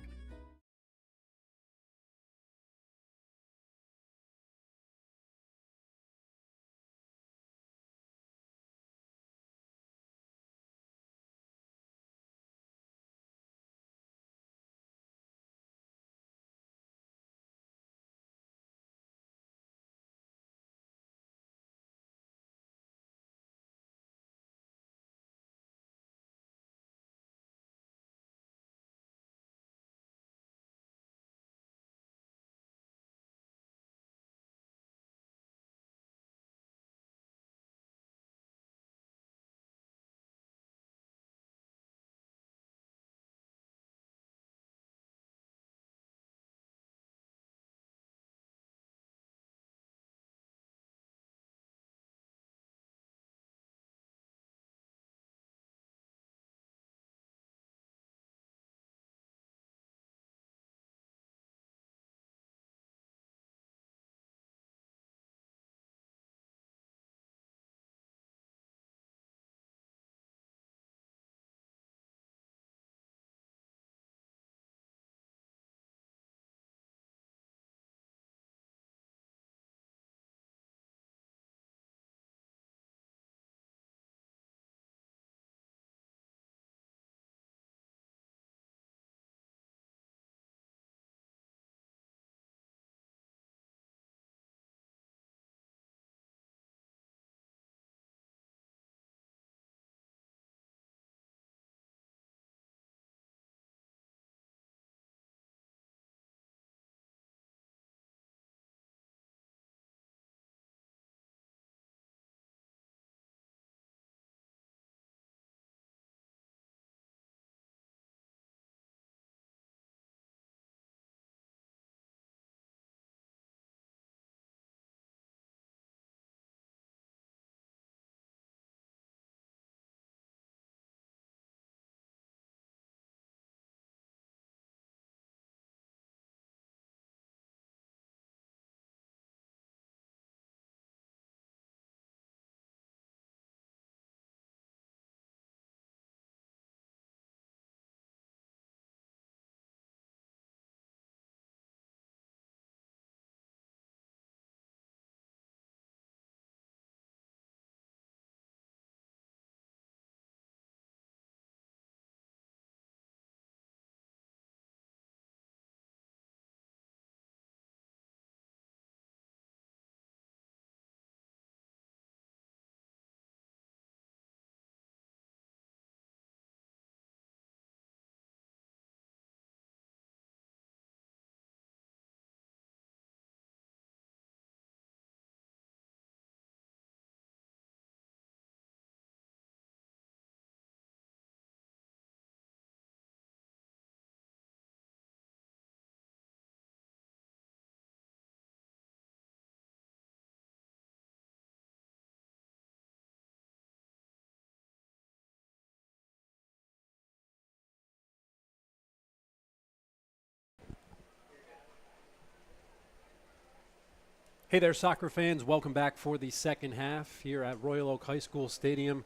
Hey there, soccer fans. Welcome back for the second half here at Royal Oak High School Stadium.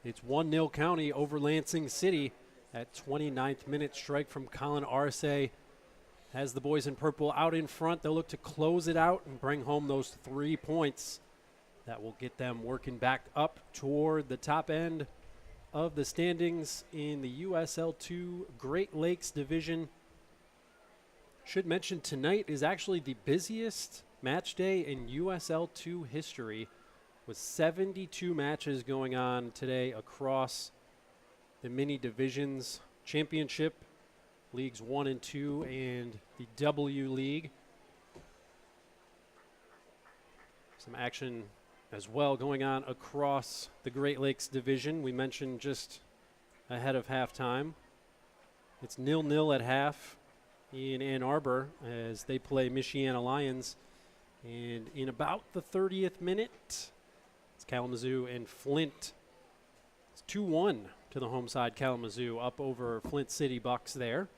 It's 1-0 County over Lansing City at 29th minute. Strike from Colin Arce has the boys in purple out in front. They'll look to close it out and bring home those 3 points. That will get them working back up toward the top end of the standings in the USL 2 Great Lakes Division. Should mention tonight is actually the busiest match day in USL 2 history, with 72 matches going on today across the mini divisions, Championship, Leagues 1 and 2, and the W League. Some action as well going on across the Great Lakes Division. We mentioned just ahead of halftime. It's 0-0 at half in Ann Arbor as they play Michiana Lions. And in about the 30th minute, it's Kalamazoo and Flint. It's 2-1 to the home side, Kalamazoo, up over Flint City Bucks there.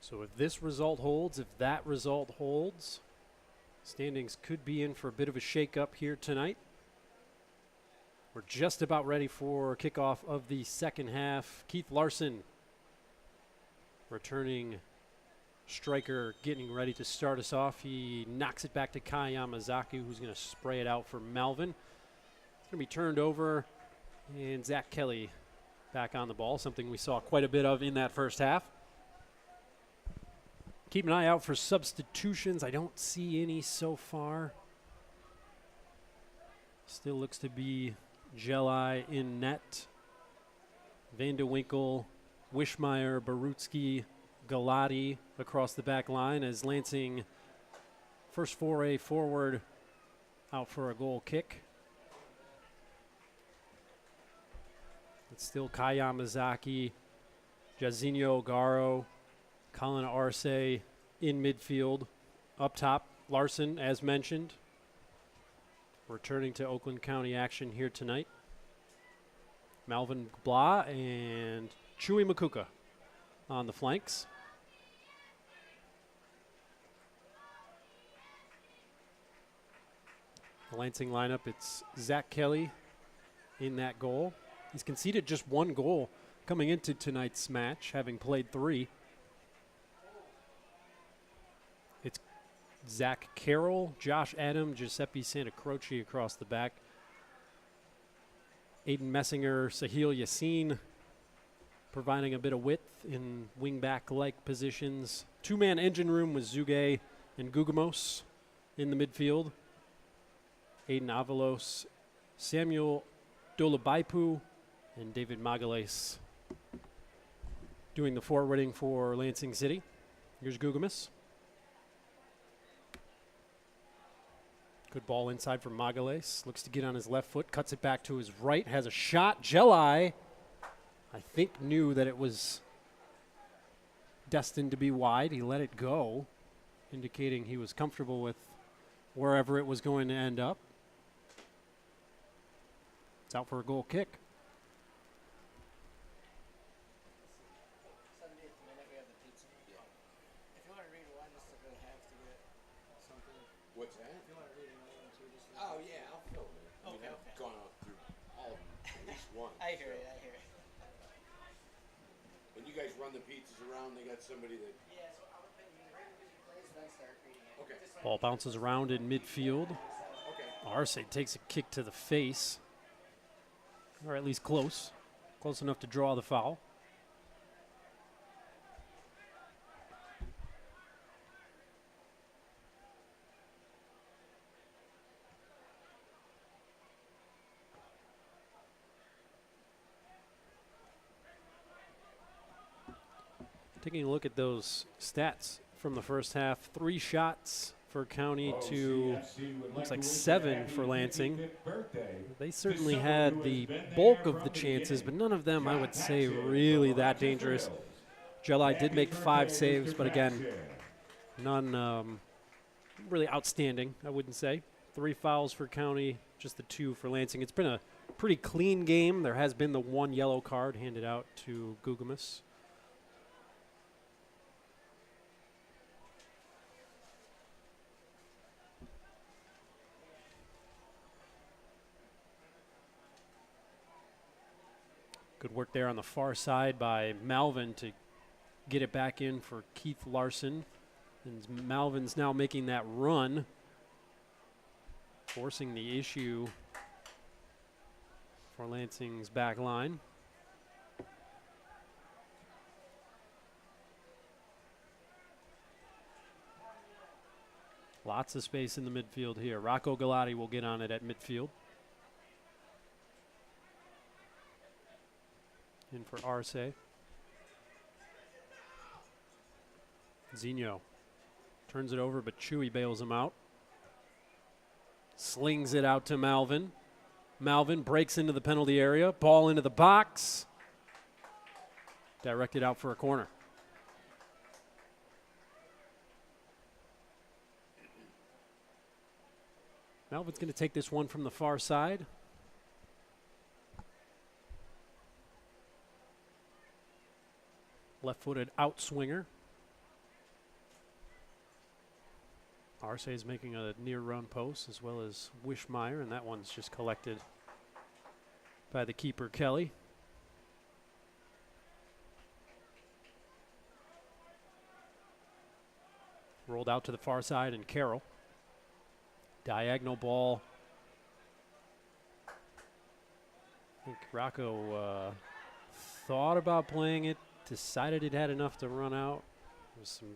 So if this result holds, if that result holds, standings could be in for a bit of a shake-up here tonight. We're just about ready for kickoff of the second half. Keith Larson, returning striker, getting ready to start us off. He knocks it back to Kai Yamazaki, who's going to spray it out for Melvin. It's going to be turned over, and Zach Kelly back on the ball, something we saw quite a bit of in that first half. Keep an eye out for substitutions. I don't see any so far. Still looks to be Jelai in net. Van de Winkel, Wishmeyer, Barutsky, Galati across the back line as Lansing first foray forward out for a goal kick. It's still Kai Yamazaki, Jazinho Garo, Colin Arce in midfield. Up top, Larson, as mentioned, returning to Oakland County action here tonight. Malvin Blah and Chewy Makuka on the flanks. The Lansing lineup, it's Zach Kelly in that goal. He's conceded just 1 goal coming into tonight's match, having played 3. It's Zach Carroll, Josh Adam, Giuseppe Santa Croce across the back. Aiden Messinger, Sahil Yassin providing a bit of width in wing-back-like positions. 2-man engine room with Zuge and Gugamos in the midfield. Aiden Avalos, Samuel Dolabaipu, and David Magales doing the forwarding for Lansing City. Here's Gugamas. Good ball inside from Magales. Looks to get on his left foot, cuts it back to his right, has a shot. Jelai, I think, knew that it was destined to be wide. He let it go, indicating he was comfortable with wherever it was going to end up. It's out for a goal kick. 70th minute, we have the pizza. Yeah. If you want to read one, just to have to get something. What's that? If you want to read another one too, just. Oh, yeah, I'll film it. Okay, I've okay. gone out through all of them, at least once. I hear it, I hear it. And you guys run the pizzas around, they got somebody that... Yeah, so I would put you right in the place, then start reading it. Okay. Ball bounces around in midfield. Okay. Arce takes a kick to the face, or at least close enough to draw the foul. Taking a look at those stats from the first half, 3 shots for County to, looks like 7 for Lansing. They certainly had the bulk of the chances, but none of them, I would say, really that dangerous. Jelai did make 5 saves, but again, none really outstanding, I wouldn't say. 3 fouls for County, just the 2 for Lansing. It's been a pretty clean game. There has been the 1 yellow card handed out to Gugamas. Good work there on the far side by Malvin to get it back in for Keith Larson. And Malvin's now making that run, forcing the issue for Lansing's back line. Lots of space in the midfield here. Rocco Galati will get on it at midfield. In for Arce. Zinho turns it over, but Chewy bails him out. Slings it out to Malvin. Malvin breaks into the penalty area. Ball into the box. Directed out for a corner. Malvin's going to take this one from the far side. Left-footed outswinger. Arce is making a near run post, as well as Wishmeyer, and that one's just collected by the keeper, Kelly. Rolled out to the far side, and Carroll. Diagonal ball. I think Rocco thought about playing it, decided it had enough to run out. There was some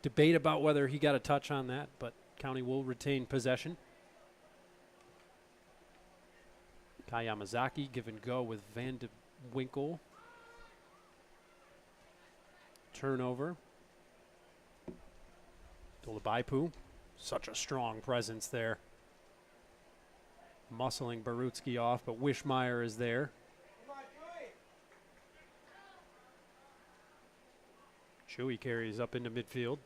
debate about whether he got a touch on that, but County will retain possession. Kai Yamazaki give and go with Van de Winkle. Turnover. Dolabaipu. Such a strong presence there. Muscling Barutsky off, but Wishmeyer is there. Chewy carries up into midfield.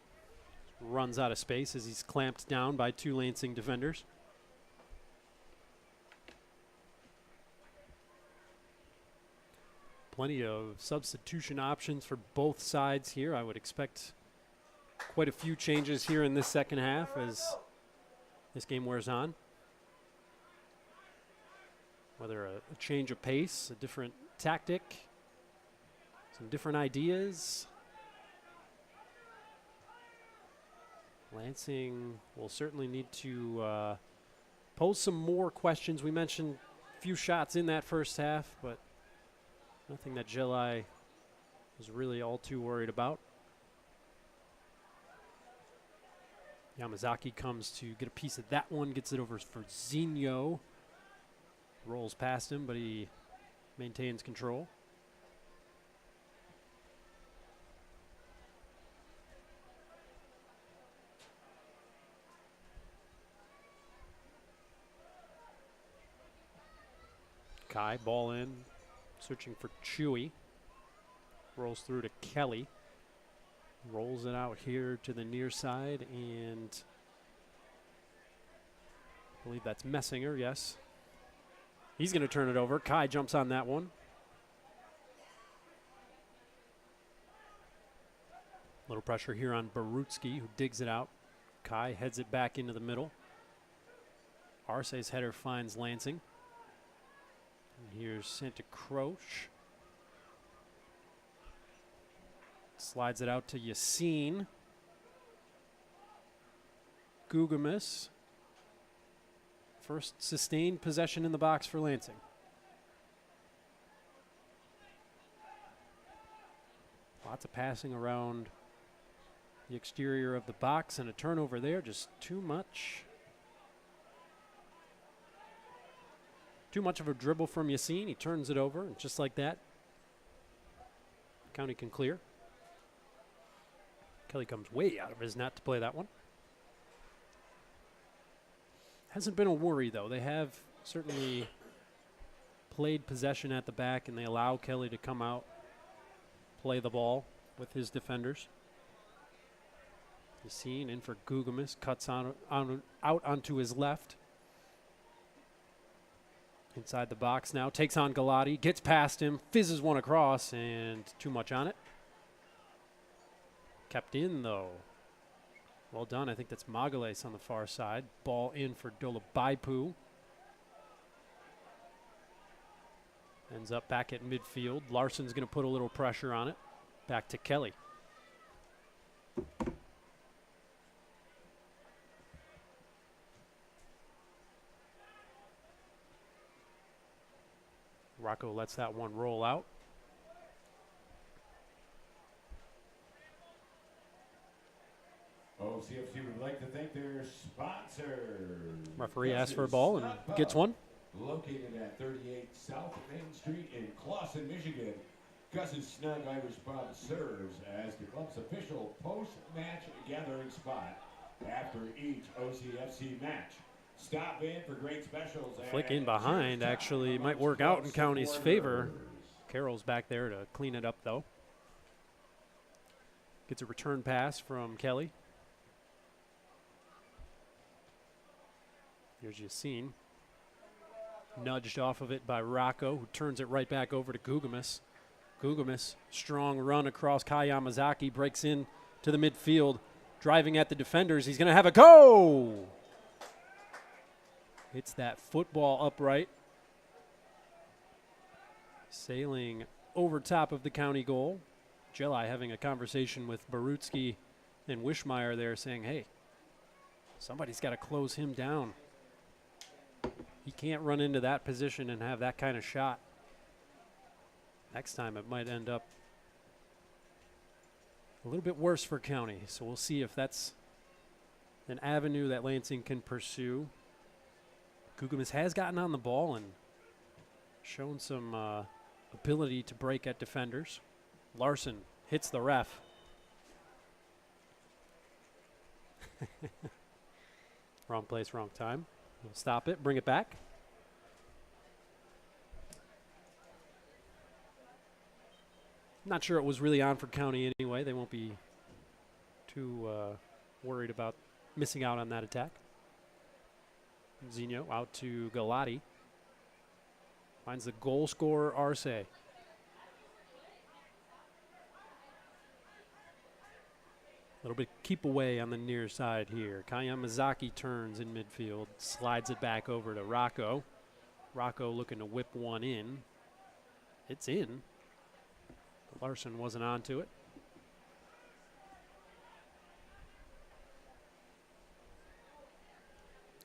Runs out of space as he's clamped down by two Lansing defenders. Plenty of substitution options for both sides here. I would expect quite a few changes here in this second half as this game wears on. Whether a change of pace, a different tactic, some different ideas. Lansing will certainly need to pose some more questions. We mentioned a few shots in that first half, but nothing that Jelai was really all too worried about. Yamazaki comes to get a piece of that one, gets it over for Zinho. Rolls past him, but he maintains control. Kai, ball in, searching for Chewy. Rolls through to Kelly. Rolls it out here to the near side, and I believe that's Messinger, yes. He's going to turn it over. Kai jumps on that one. Little pressure here on Barutsky, who digs it out. Kai heads it back into the middle. Arce's header finds Lansing. And here's Santa Croce. Slides it out to Yassine. Gugamis. First sustained possession in the box for Lansing. Lots of passing around the exterior of the box, and a turnover there. Just too much. Too much of a dribble from Yassine. He turns it over, and just like that, County can clear. Kelly comes way out of his net to play that one. Hasn't been a worry, though. They have certainly played possession at the back, and they allow Kelly to come out, play the ball with his defenders. Yassine in for Gugamis, cuts out onto his left. Inside the box now, takes on Galati, gets past him, fizzes one across, and too much on it. Kept in, though. Well done. I think that's Magales on the far side. Ball in for Dolabaipu. Ends up back at midfield. Larson's going to put a little pressure on it. Back to Kelly. Rocco lets that one roll out. OCFC would like to thank their sponsors. Referee asks for a ball and gets one. Located at 38 South Main Street in Clawson, Michigan, Gus's Snug Irish Pub serves as the club's official post-match gathering spot after each OCFC match. Stop in for great specials. Flick in behind actually might work out in County's favor. Carroll's back there to clean it up, though. Gets a return pass from Kelly. Here's Yassine. Nudged off of it by Rocco, who turns it right back over to Gugamis. Gugamis, strong run across Kai Yamazaki, breaks in to the midfield, driving at the defenders. He's going to have a go! Hits that football upright. Sailing over top of the County goal. Jelai having a conversation with Barutsky and Wishmeyer there saying, hey, somebody's got to close him down. He can't run into that position and have that kind of shot. Next time it might end up a little bit worse for County. So we'll see if that's an avenue that Lansing can pursue. Gugamis has gotten on the ball and shown some ability to break at defenders. Larson hits the ref. Wrong place, wrong time. We'll stop it, bring it back. Not sure it was really on for County anyway. They won't be too worried about missing out on that attack. Zinho out to Galati. Finds the goal scorer, Arce. A little bit keep away on the near side here. Kayamazaki turns in midfield, slides it back over to Rocco. Rocco looking to whip one in. It's in. But Larson wasn't onto it.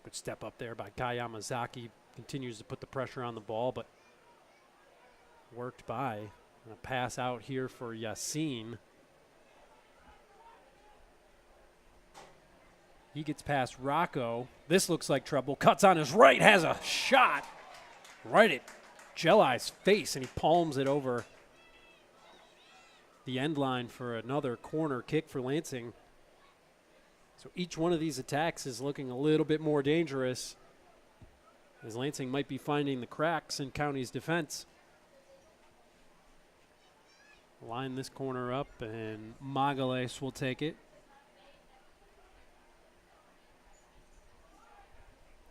Good step up there by Kayamazaki. Continues to put the pressure on the ball, but worked by. And a pass out here for Yassine. He gets past Rocco. This looks like trouble. Cuts on his right, has a shot right at Jelai's face, and he palms it over the end line for another corner kick for Lansing. So each one of these attacks is looking a little bit more dangerous, as Lansing might be finding the cracks in County's defense. Line this corner up, and Magales will take it.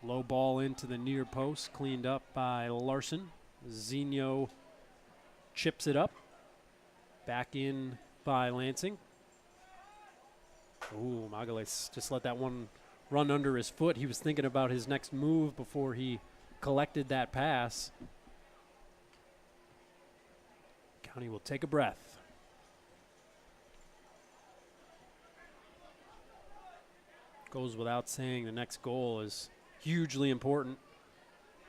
Low ball into the near post, cleaned up by Larson. Zinho chips it up. Back in by Lansing. Ooh, Magales just let that one run under his foot. He was thinking about his next move before he collected that pass. County will take a breath. Goes without saying, the next goal is hugely important.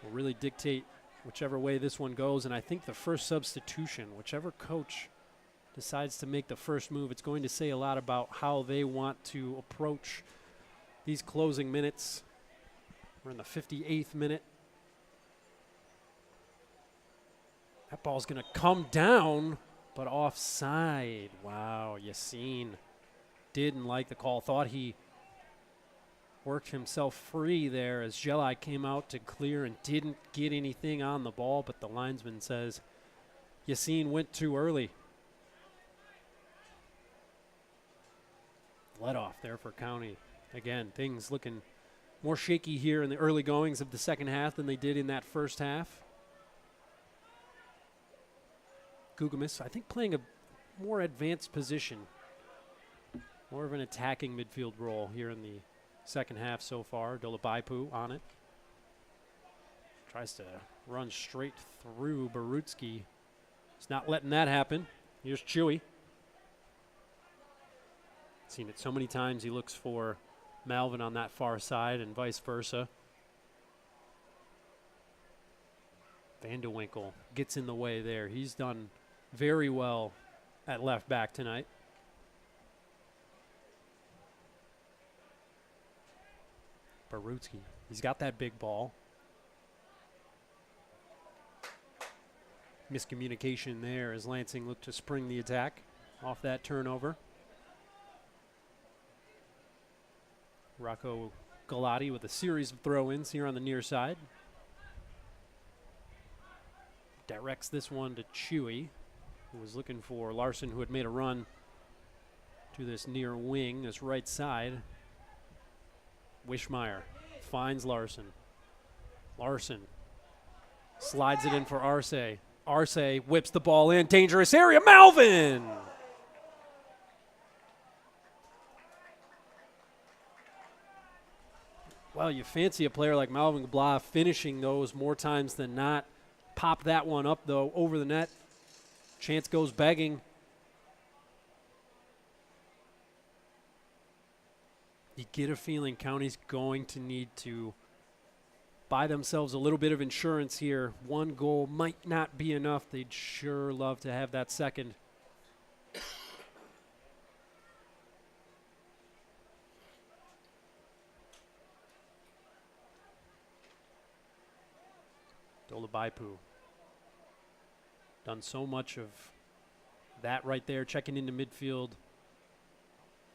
Will really dictate whichever way this one goes, and I think the first substitution, whichever coach decides to make the first move, it's going to say a lot about how they want to approach these closing minutes. We're in the 58th minute. That ball's going to come down, but offside. Wow, Yassine didn't like the call. Thought he worked himself free there as Jelai came out to clear and didn't get anything on the ball, but the linesman says Yassine went too early. Let off there for County. Again, things looking more shaky here in the early goings of the second half than they did in that first half. Gugamis, I think, playing a more advanced position. More of an attacking midfield role here in the second half so far. Dolabaipu on it. Tries to run straight through Barutsky. He's not letting that happen. Here's Chewy. Seen it so many times. He looks for Malvin on that far side and vice versa. Vandewinkle gets in the way there. He's done very well at left back tonight. Barutsky, he's got that big ball. Miscommunication there as Lansing looked to spring the attack off that turnover. Rocco Galati with a series of throw-ins here on the near side. Directs this one to Chewy, who was looking for Larson, who had made a run to this near wing, this right side. Wishmeyer finds Larson. Larson slides it in for Arce. Arce whips the ball in, dangerous area, Malvin! Well, you fancy a player like Malvin Gabla finishing those more times than not. Pop that one up, though, over the net. Chance goes begging. You get a feeling County's going to need to buy themselves a little bit of insurance here. One goal might not be enough. They'd sure love to have that second. Dolabaipu. Done so much of that right there, checking into midfield,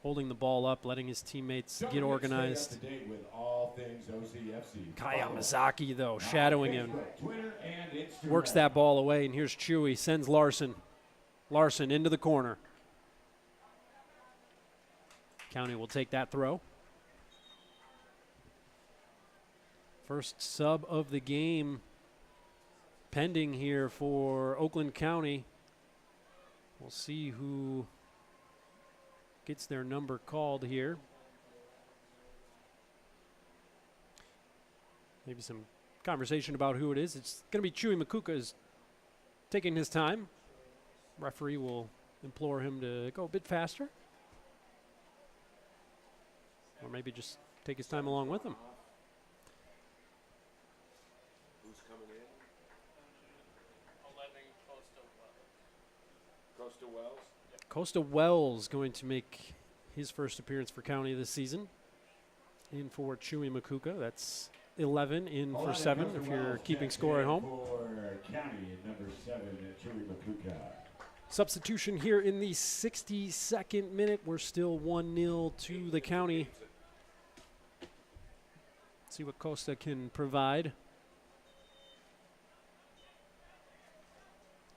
holding the ball up, letting his teammates get organized. With all things OCFC. Kai Yamazaki, though, shadowing him. Works that ball away, and here's Chewy, sends Larson. Larson into the corner. County will take that throw. First sub of the game pending here for Oakland County. We'll see who gets their number called here. Maybe some conversation about who it is. It's going to be Chewy Makuka is taking his time. Referee will implore him to go a bit faster. Or maybe just take his time along with him. Who's coming in? 11 Costa Wells. Costa Wells going to make his first appearance for County this season. In for Chewy Makuka. That's 11 in for 7 if you're keeping score at home. For County at number 7, Chewy Makuka. Substitution here in the 62nd minute. We're still 1-0 to the County. See what Costa can provide.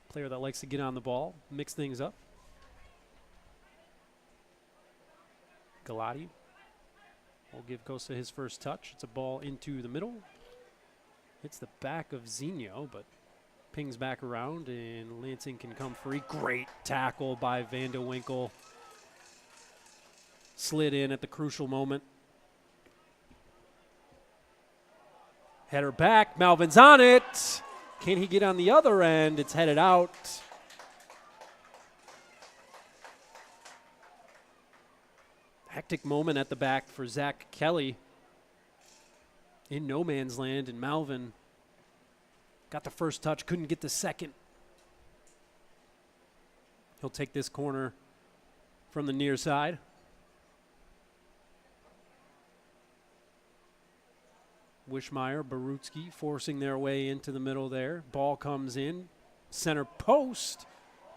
Player that likes to get on the ball, mix things up. Galati will give Costa his first touch. It's a ball into the middle. Hits the back of Zinho, but pings back around, and Lansing can come free. Great tackle by Vandewinkle. Slid in at the crucial moment. Header back. Malvin's on it. Can he get on the other end? It's headed out. Hectic moment at the back for Zach Kelly in no man's land, and Malvin got the first touch, couldn't get the second. He'll take this corner from the near side. Wishmeyer, Barutsky forcing their way into the middle there. Ball comes in. Center post.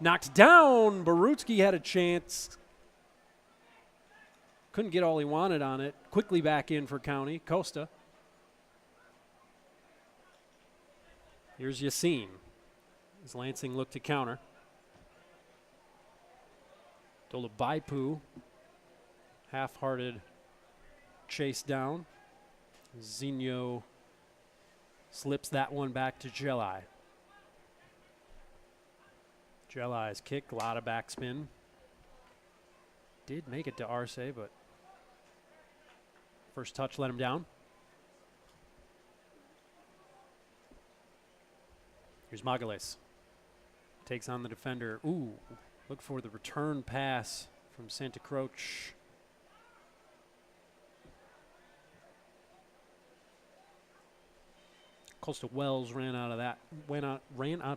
Knocked down. Barutsky had a chance. Couldn't get all he wanted on it. Quickly back in for County. Costa. Here's Yassine. As Lansing look to counter. Dolabaipu. Half-hearted chase down. Zinho slips that one back to Jelai. Jelai's kick, a lot of backspin. Did make it to Arce, but first touch let him down. Here's Magales. Takes on the defender. Ooh, look for the return pass from Santa Croce. Costa Wells ran out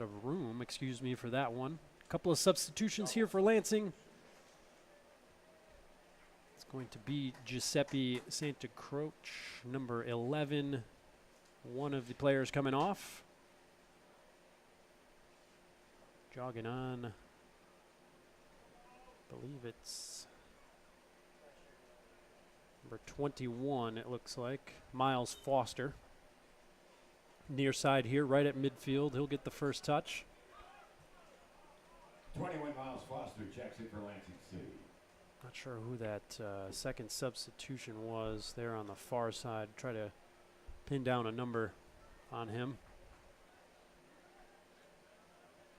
of room, excuse me, for that one. A couple of substitutions here for Lansing. It's going to be Giuseppe Santa Croce, number 11. One of the players coming off. Jogging on. I believe it's number 21, it looks like. Miles Foster. Near side here, right at midfield. He'll get the first touch. 21 Miles Foster checks in for Lansing City. Not sure who that second substitution was there on the far side. Try to pin down a number on him.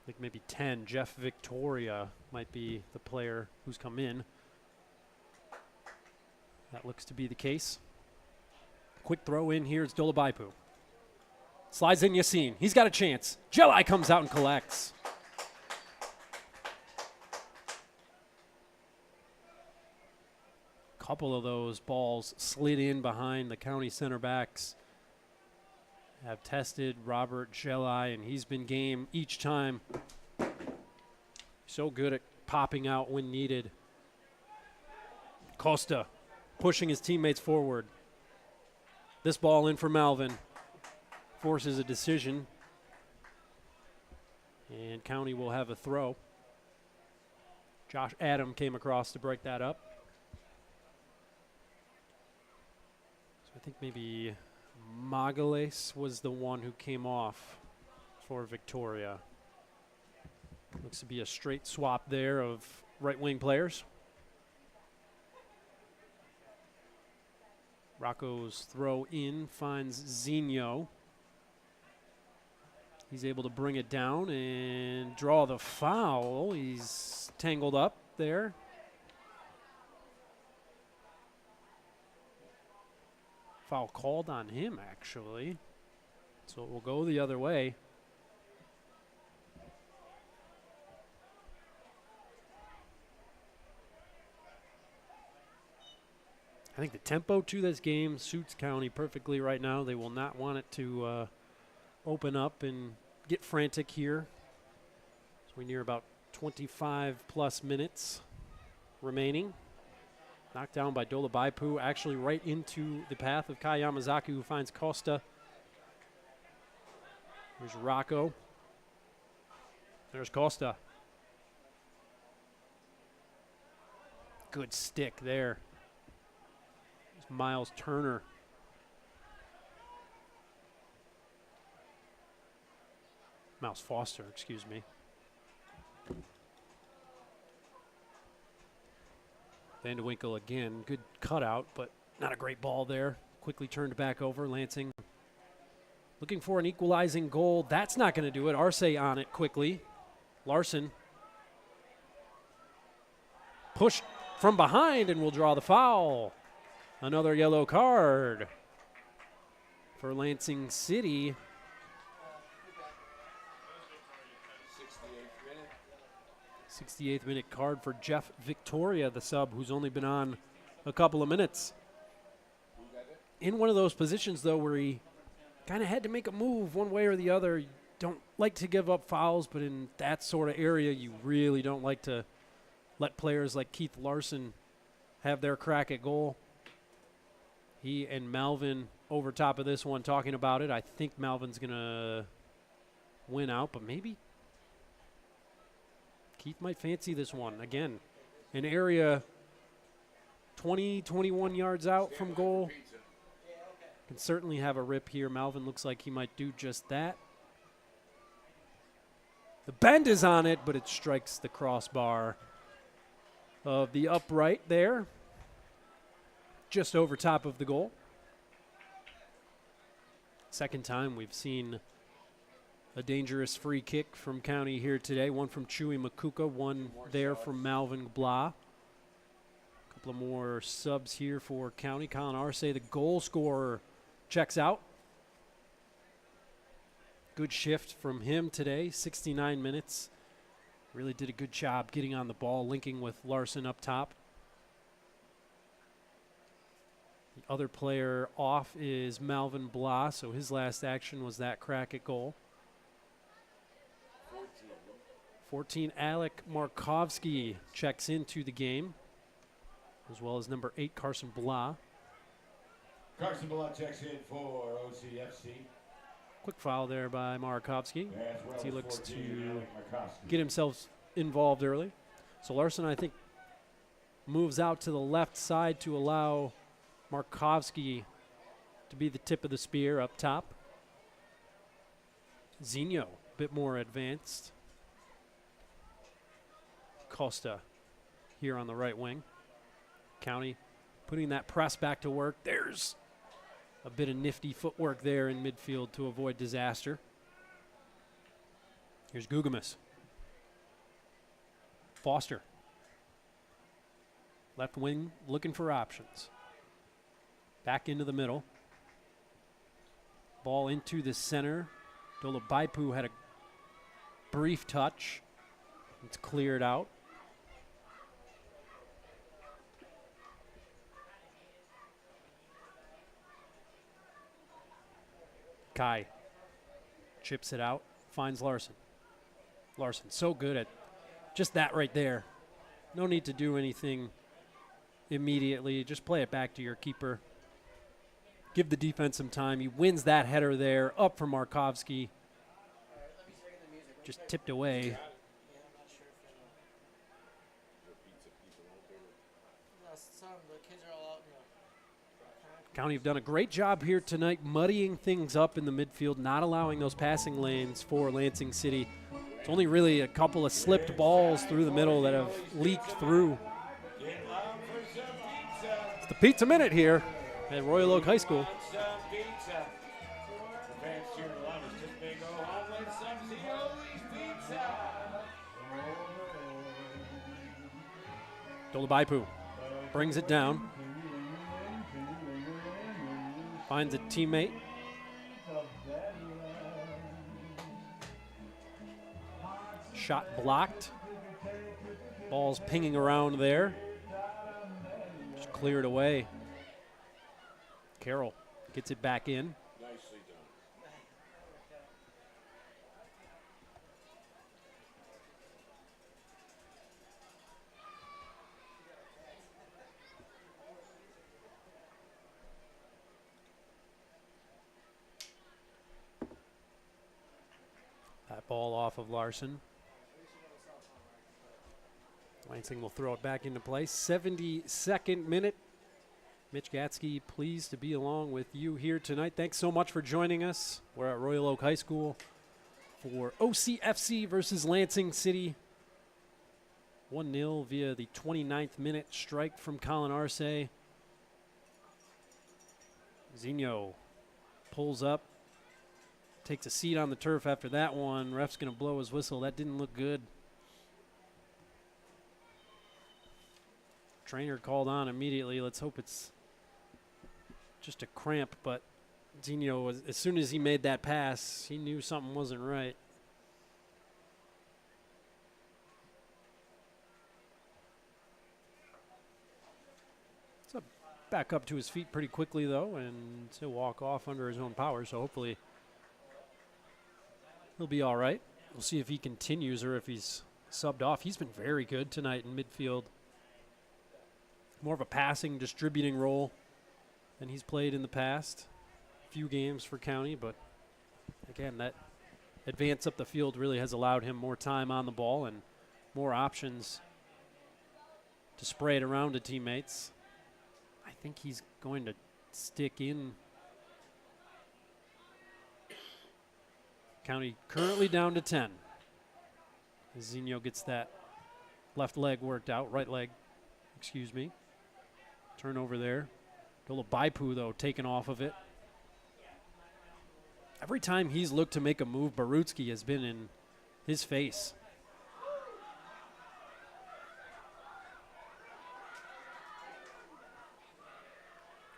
I think maybe 10. Jeff Victoria might be the player who's come in. That looks to be the case. Quick throw in here. It's Dolabaipu. Slides in Yassine. He's got a chance. Jelai comes out and collects. Couple of those balls slid in behind the county center backs. Have tested Robert Jelai, and he's been game each time. So good at popping out when needed. Costa pushing his teammates forward. This ball in for Malvin. Forces a decision. And County will have a throw. Josh Adam came across to break that up. So I think maybe Magales was the one who came off for Victoria. Looks to be a straight swap there of right wing players. Rocco's throw in finds Zinho. He's able to bring it down and draw the foul. He's tangled up there. Foul called on him, actually. So it will go the other way. I think the tempo to this game suits County perfectly right now. They will not want it to open up and get frantic here. So we near about 25 plus minutes remaining. Knocked down by Dolabaipu, actually right into the path of Kai Yamazaki, who finds Costa. There's Rocco. There's Costa. Good stick there. There's Miles Turner. Miles Foster, excuse me. Van de Winkel again, good cutout, but not a great ball there. Quickly turned back over. Lansing looking for an equalizing goal. That's not going to do it. Arce on it quickly. Larson pushed from behind and will draw the foul. Another yellow card for Lansing City. 68th minute card for Jeff Victoria, the sub, who's only been on a couple of minutes. In one of those positions, though, where he kind of had to make a move one way or the other. You don't like to give up fouls, but in that sort of area, you really don't like to let players like Keith Larson have their crack at goal. He and Malvin over top of this one talking about it. I think Malvin's going to win out, but maybe Keith might fancy this one. Again, an area 20, 21 yards out from goal. Can certainly have a rip here. Malvin looks like he might do just that. The bend is on it, but it strikes the crossbar of the upright there. Just over top of the goal. Second time we've seen a dangerous free kick from County here today. One from Chewy Makuka, one there from Malvin Blah. A couple of more subs here for County. Colin Arce, the goal scorer, checks out. Good shift from him today, 69 minutes. Really did a good job getting on the ball, linking with Larson up top. The other player off is Malvin Blas, so his last action was that crack at goal. 14, Alec Markovsky checks into the game, as well as number 8, Carson Blah. Carson Blah checks in for OCFC. Quick foul there by Markovsky As as he looks to Alec Markovsky. get himself involved early. So Larson, I think, moves out to the left side to allow Markovsky to be the tip of the spear up top. Zinho, a bit more advanced. Costa here on the right wing. County putting that press back to work. There's a bit of nifty footwork there in midfield to avoid disaster. Here's Gugamas. Foster. Left wing looking for options. Back into the middle. Ball into the center. Dolobaipu had a brief touch. It's cleared out. Kai chips it out, finds Larson. Larson so good at just that right there. No need to do anything immediately. Just play it back to your keeper. Give the defense some time. He wins that header there, up for Markovsky. Just tipped away. Yeah, I'm not sure if some of the kids are all out in the County have done a great job here tonight, muddying things up in the midfield, not allowing those passing lanes for Lansing City. It's only really a couple of slipped balls through the middle that have leaked through. It's the pizza minute here at Royal Oak High School. Dolobaipu brings it down. Finds a teammate. Shot blocked. Ball's pinging around there. Just cleared away. Carroll gets it back in. Nicely done. That ball off of Larson. Lansing will throw it back into play. 72nd minute. Mitch Gatsky, pleased to be along with you here tonight. Thanks so much for joining us. We're at Royal Oak High School for OCFC versus Lansing City. 1-0 via the 29th minute strike from Colin Arce. Zinho pulls up, takes a seat on the turf after that one. Ref's going to blow his whistle. That didn't look good. Trainer called on immediately. Let's hope it's just a cramp, but Zinho, as soon as he made that pass, he knew something wasn't right. So back up to his feet pretty quickly, though, and he'll walk off under his own power, so hopefully he'll be all right. We'll see if he continues or if he's subbed off. He's been very good tonight in midfield. More of a passing, distributing role than he's played in the past. Few games for County, but again, that advance up the field really has allowed him more time on the ball and more options to spray it around to teammates. I think he's going to stick in. County currently down to 10. Zinho gets that left leg worked out, right leg, excuse me. Turnover there. Dolobaipu, though, taken off of it. Every time he's looked to make a move, Barutsky has been in his face.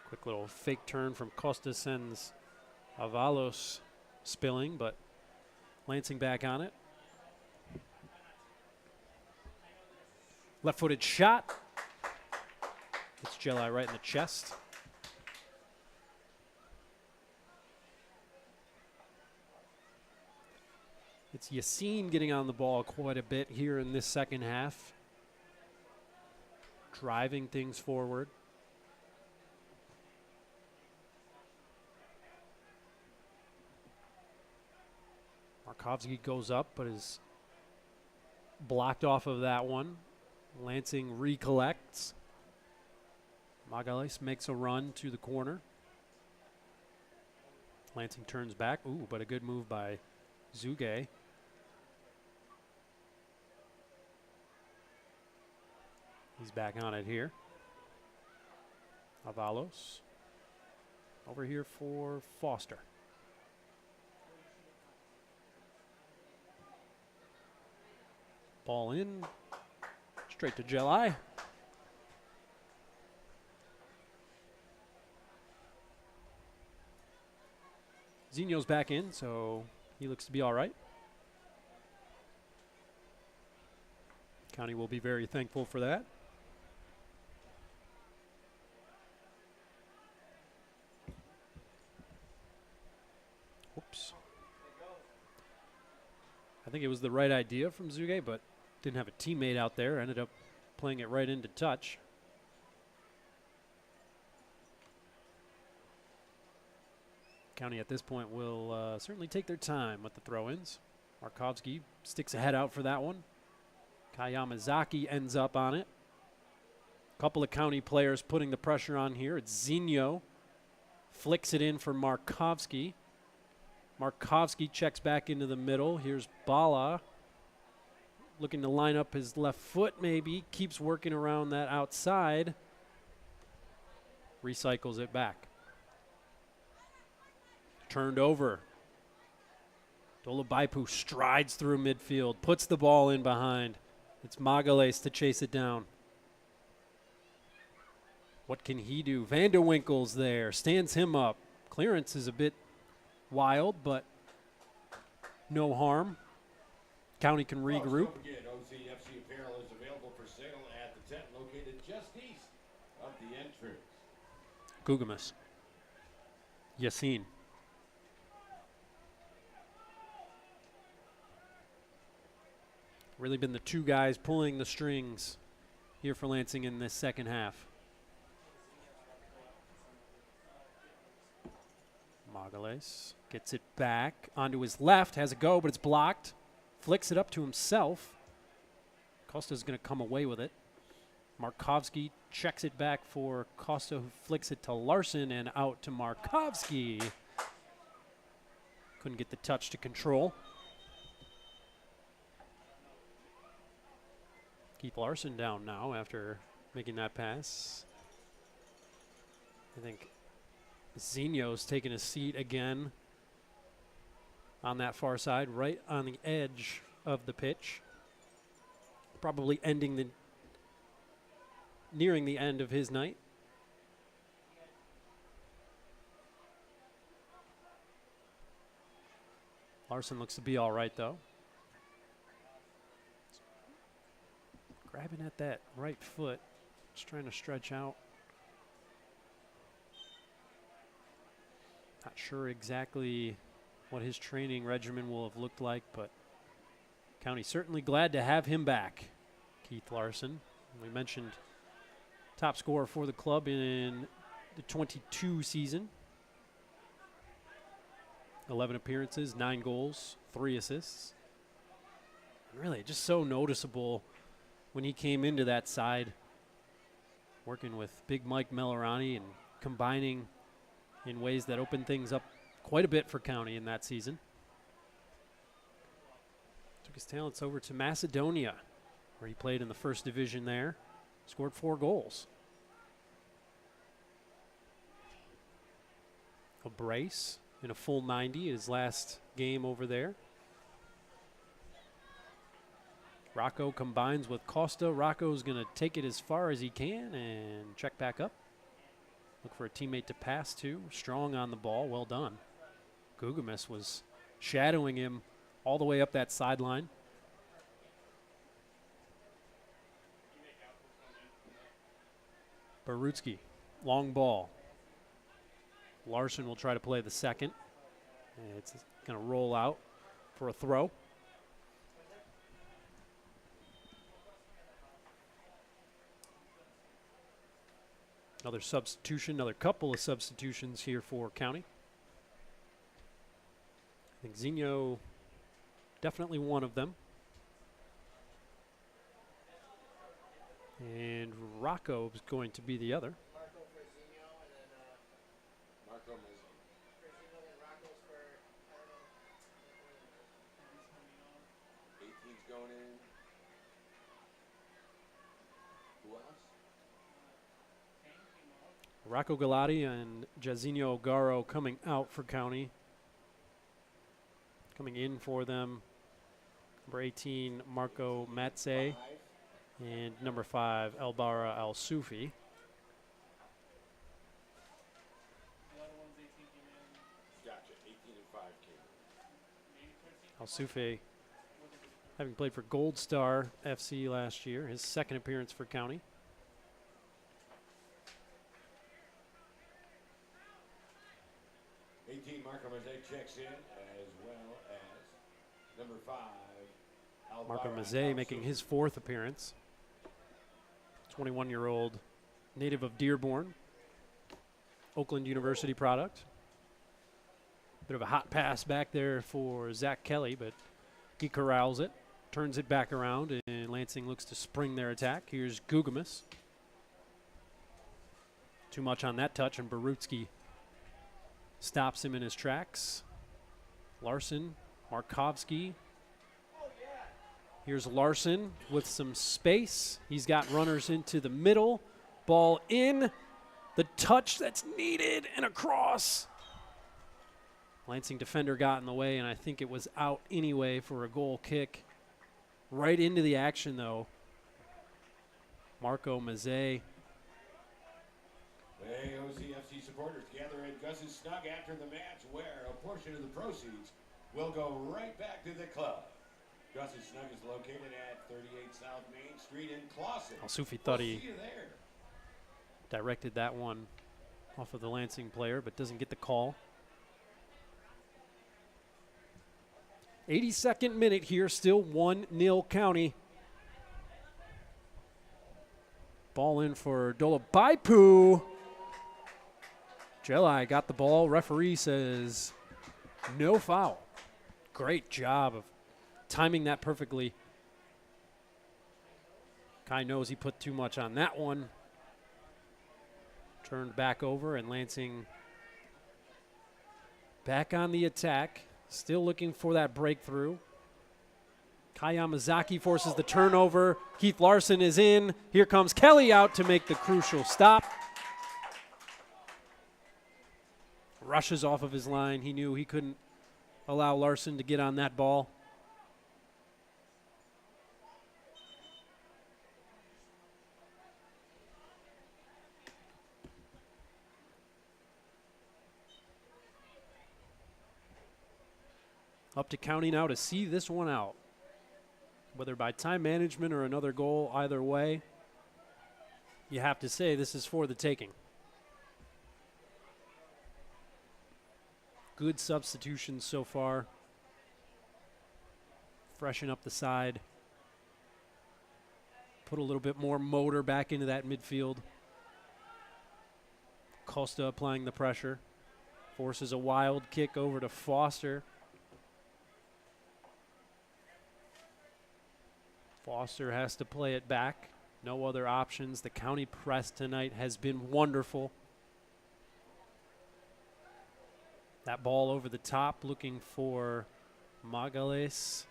Quick little fake turn from Costa sends Avalos spilling, but Lansing back on it. Left-footed shot. It's Jelly right in the chest. It's Yassine getting on the ball quite a bit here in this second half. Driving things forward. Markovsky goes up, but is blocked off of that one. Lansing recollects. Magalhaes makes a run to the corner. Lansing turns back. Ooh, but a good move by Zuge. He's back on it here. Avalos. Over here for Foster. Ball in. Straight to Jelly. Zinho's back in, so he looks to be all right. County will be very thankful for that. Whoops. I think it was the right idea from Zuge, but didn't have a teammate out there. Ended up playing it right into touch. County at this point will certainly take their time with the throw-ins. Markovsky sticks a head out for that one. Kai Yamazaki ends up on it. A couple of County players putting the pressure on here. It's Zinho. Flicks it in for Markovsky. Markovsky checks back into the middle. Here's Bala. Looking to line up his left foot maybe. Keeps working around that outside. Recycles it back. Turned over. Dolobaipu strides through midfield. Puts the ball in behind. It's Magalhaes to chase it down. What can he do? Vanderwinkel's there. Stands him up. Clearance is a bit wild, but no harm. County can regroup. Don't forget, OCFC apparel is available for sale at the tent located just east of the entrance. Gugamas. Yassine. Really been the two guys pulling the strings here for Lansing in this second half. Magalhaes gets it back onto his left, has a go, but it's blocked. Flicks it up to himself. Costa's going to come away with it. Markovsky checks it back for Costa, who flicks it to Larson and out to Markovsky. Couldn't get the touch to control. Keep Larson down now after making that pass. I think Zinho's taking a seat again on that far side, right on the edge of the pitch. Probably nearing the end of his night. Larson looks to be all right, though. Grabbing at that right foot, just trying to stretch out. Not sure exactly what his training regimen will have looked like, but County certainly glad to have him back, Keith Larson. We mentioned top scorer for the club in the 22 season. 11 appearances, 9 goals, 3 assists. Really just so noticeable when he came into that side, working with big Mike Melorani and combining in ways that opened things up quite a bit for County in that season. Took his talents over to Macedonia, where he played in the first division there. Scored 4 goals. A brace in a full 90, his last game over there. Rocco combines with Costa. Rocco's going to take it as far as he can and check back up. Look for a teammate to pass to. Strong on the ball. Well done. Gugamas was shadowing him all the way up that sideline. Barutsky, long ball. Larson will try to play the second. And it's going to roll out for a throw. Another substitution, another couple of substitutions here for County. I think Zinho, definitely one of them. And Rocco is going to be the other. Marco for Zinho, and then Marco Mazzi. for Zinho, and Rocco's for, I don't know. 18's going in. Who else? Rocco Galati and Jazinho Ogaro coming out for County. Coming in for them, number 18, Marco Matze, and number 5, Elbara Al-Sufi. Gotcha. 18 and 5 came. Al-Sufi, having played for Gold Star FC last year, his second appearance for County. Marco Mazet checks in, as well as number 5, Marco Mazet making his 4th appearance. 21-year-old native of Dearborn, Oakland University product. Bit of a hot pass back there for Zach Kelly, but he corrals it, turns it back around, and Lansing looks to spring their attack. Here's Gugamus. Too much on that touch, and Barutsky stops him in his tracks. Larson, Markovsky. Here's Larson with some space. He's got runners into the middle. Ball in. The touch that's needed and across. Lansing defender got in the way, and I think it was out anyway for a goal kick. Right into the action, though. Marco Mazet. AOCFC supporters gather at Gus's Snug after the match, where a portion of the proceeds will go right back to the club. Gus's Snug is located at 38 South Main Street in Clawson. Al-Sufi thought We'll he see you there. directed that one off of the Lansing player, but doesn't get the call. 82nd minute here, still 1-0 County. Ball in for Dolobaipu. Jelai got the ball. Referee says no foul. Great job of timing that perfectly. Kai knows he put too much on that one. Turned back over, and Lansing back on the attack. Still looking for that breakthrough. Kai Yamazaki forces the turnover. Keith Larson is in. Here comes Kelly out to make the crucial stop. Rushes off of his line. He knew he couldn't allow Larson to get on that ball. Up to County now to see this one out. Whether by time management or another goal, either way, you have to say this is for the taking. Good substitutions so far. Freshen up the side. Put a little bit more motor back into that midfield. Costa applying the pressure. Forces a wild kick over to Foster. Foster has to play it back. No other options. The County press tonight has been wonderful. That ball over the top, looking for Magales.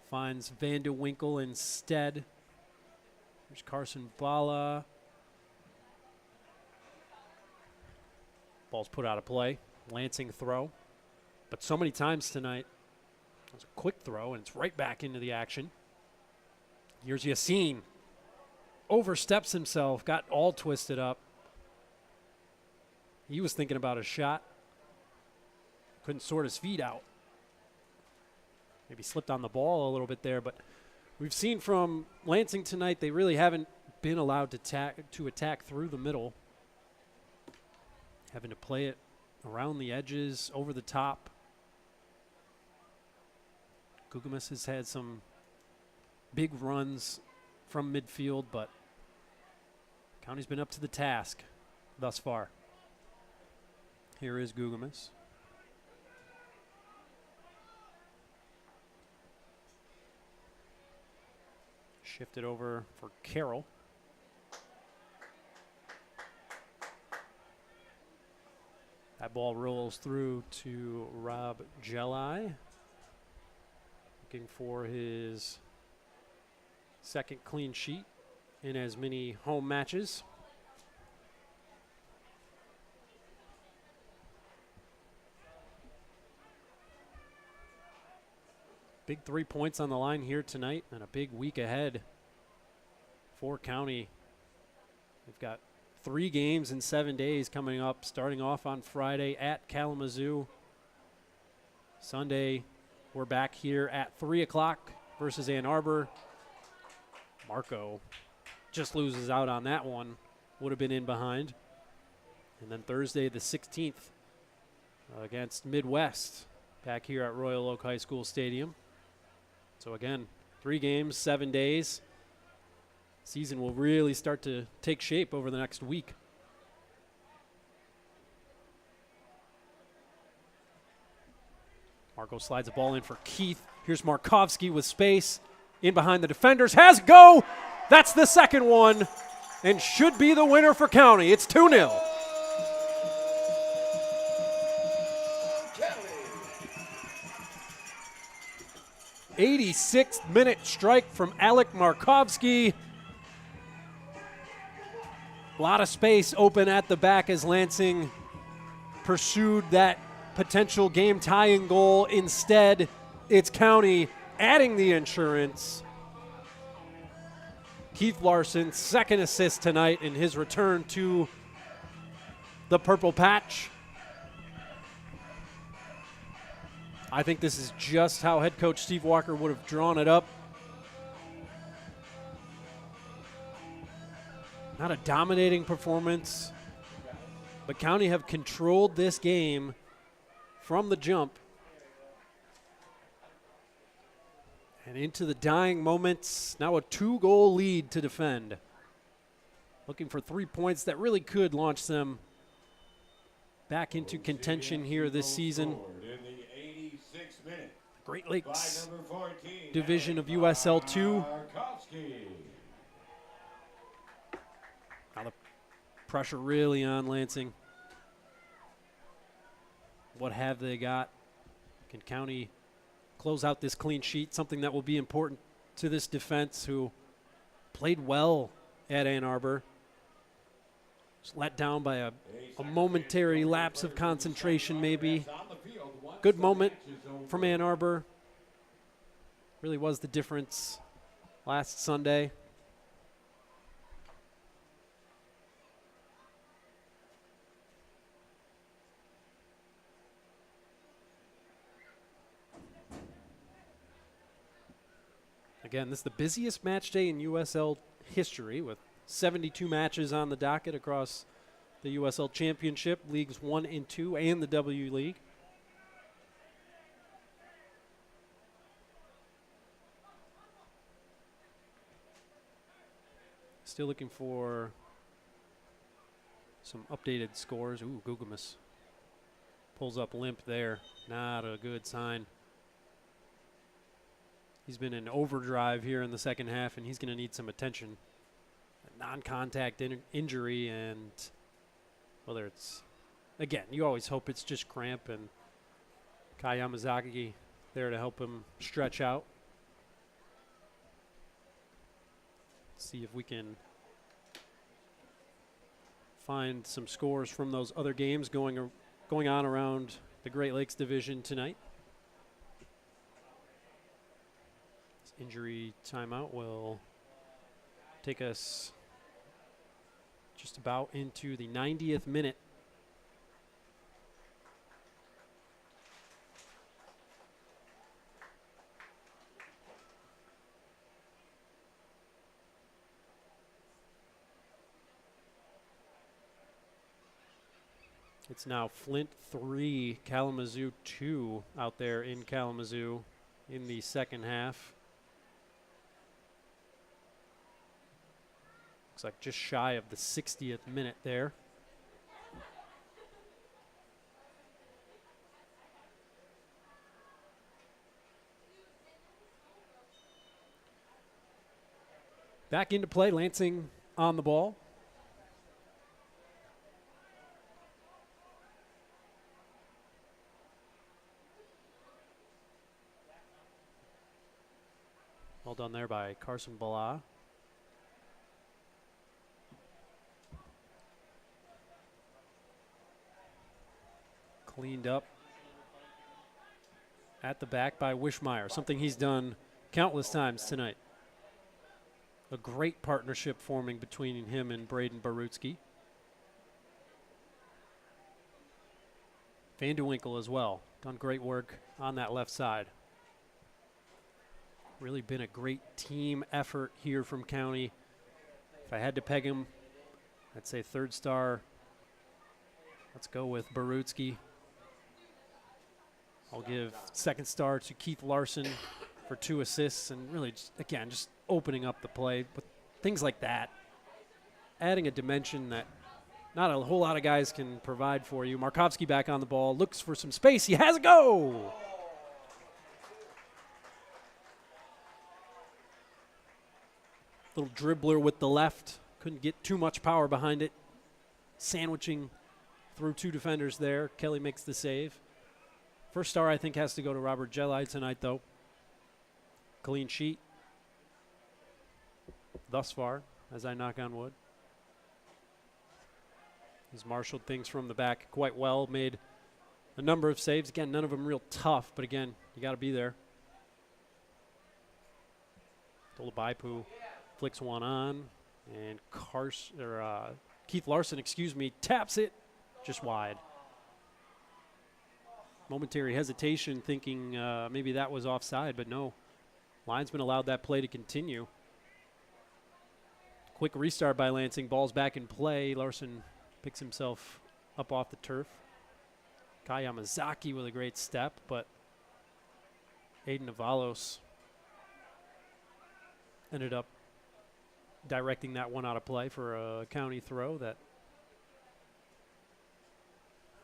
Finds Van de Winkel instead. There's Carson Bala. Ball's put out of play. Lansing throw. But so many times tonight, it was a quick throw, and it's right back into the action. Here's Yassine. Oversteps himself, got all twisted up. He was thinking about a shot. Couldn't sort his feet out. maybe slipped on the ball a little bit there, but we've seen from Lansing tonight they really haven't been allowed to attack through the middle, having to play it around the edges, over the top. Gugumas has had some big runs from midfield, but County's been up to the task thus far. Here is Gugumas. Shifted over for Carroll. That ball rolls through to Rob Jelai, looking for his second clean sheet in as many home matches. Big 3 points on the line here tonight and a big week ahead for County. They've got 3 games in 7 days coming up, starting off on Friday at Kalamazoo. Sunday, we're back here at 3 o'clock versus Ann Arbor. Marco just loses out on that one. Would have been in behind. And then Thursday, the 16th, against Midwest, back here at Royal Oak High School Stadium. So again, 3 games, 7 days. Season will really start to take shape over the next week. Marco slides the ball in for Keith. Here's Markovsky with space. In behind the defenders. Has a go. That's the second one. And should be the winner for County. It's 2-0. 86th minute strike from Alec Markovsky. A lot of space open at the back as Lansing pursued that potential game-tying goal. Instead, it's County adding the insurance. Keith Larson's second assist tonight in his return to the Purple Patch. I think this is just how head coach Steve Walker would have drawn it up. Not a dominating performance, but County have controlled this game from the jump. And into the dying moments, now a 2-goal lead to defend. Looking for 3 points that really could launch them back into contention here this season. Great Lakes division of USL 2. Now the pressure really on Lansing. What have they got? Can County close out this clean sheet? Something that will be important to this defense, who played well at Ann Arbor. Just let down by a momentary lapse of concentration maybe. Good moment from Ann Arbor. Really was the difference last Sunday. Again, this is the busiest match day in USL history, with 72 matches on the docket across the USL Championship, Leagues 1 and 2, and the W League. Still looking for some updated scores. Ooh, Gugumas pulls up limp there. Not a good sign. He's been in overdrive here in the second half, and he's going to need some attention. A non-contact injury, and whether it's, again, you always hope it's just cramp, and Kai Yamazaki there to help him stretch out. See if we can find some scores from those other games going on around the Great Lakes division tonight. This injury timeout will take us just about into the 90th minute. It's now Flint 3, Kalamazoo 2 out there in Kalamazoo in the second half. Looks like just shy of the 60th minute there. Back into play, Lansing on the ball. Well done there by Carson Bala. Cleaned up at the back by Wishmeyer, something he's done countless times tonight. A great partnership forming between him and Braden Barutsky. Vanderwinkle as well, done great work on that left side. Really been a great team effort here from County. If I had to peg him, I'd say third star. Let's go with Barutsky. I'll give second star to Keith Larson for 2 assists, and really, just opening up the play. But things like that, adding a dimension that not a whole lot of guys can provide for you. Markovsky back on the ball, looks for some space. He has a go! Little dribbler with the left. Couldn't get too much power behind it. Sandwiching through 2 defenders there. Kelly makes the save. First star, I think, has to go to Robert Jelli tonight, though. Clean sheet thus far, as I knock on wood. He's marshaled things from the back quite well, made a number of saves. Again, none of them real tough, but again, you got to be there. Dolabaipu flicks one on, and Keith Larson, taps it just wide. Momentary hesitation, thinking maybe that was offside, but no. Linesman allowed that play to continue. Quick restart by Lansing. Ball's back in play. Larson picks himself up off the turf. Kai Yamazaki with a great step, but Aiden Avalos ended up directing that one out of play for a County throw that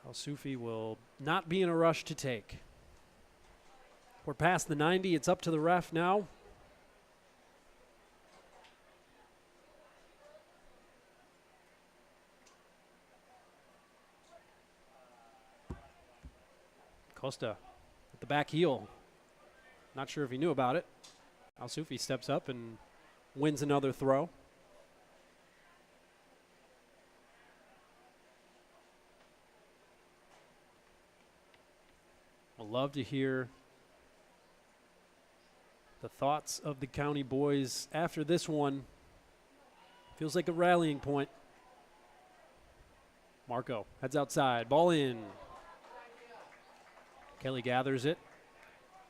Al-Sufi will not be in a rush to take. We're past the 90. It's up to the ref now. Costa at the back heel. Not sure if he knew about it. Al-Sufi steps up and wins another throw. I'd love to hear the thoughts of the County boys after this one. Feels like a rallying point. Marco heads outside. Ball in. Kelly gathers it.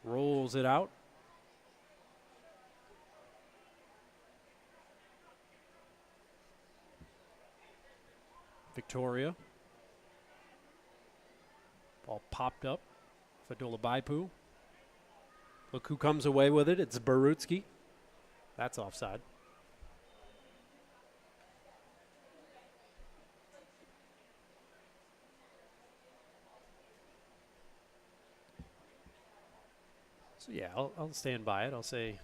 Rolls it out. Victoria. Ball popped up for Dolabaipu. Look who comes away with it. It's Barutsky. That's offside. So, yeah, I'll stand by it. I'll say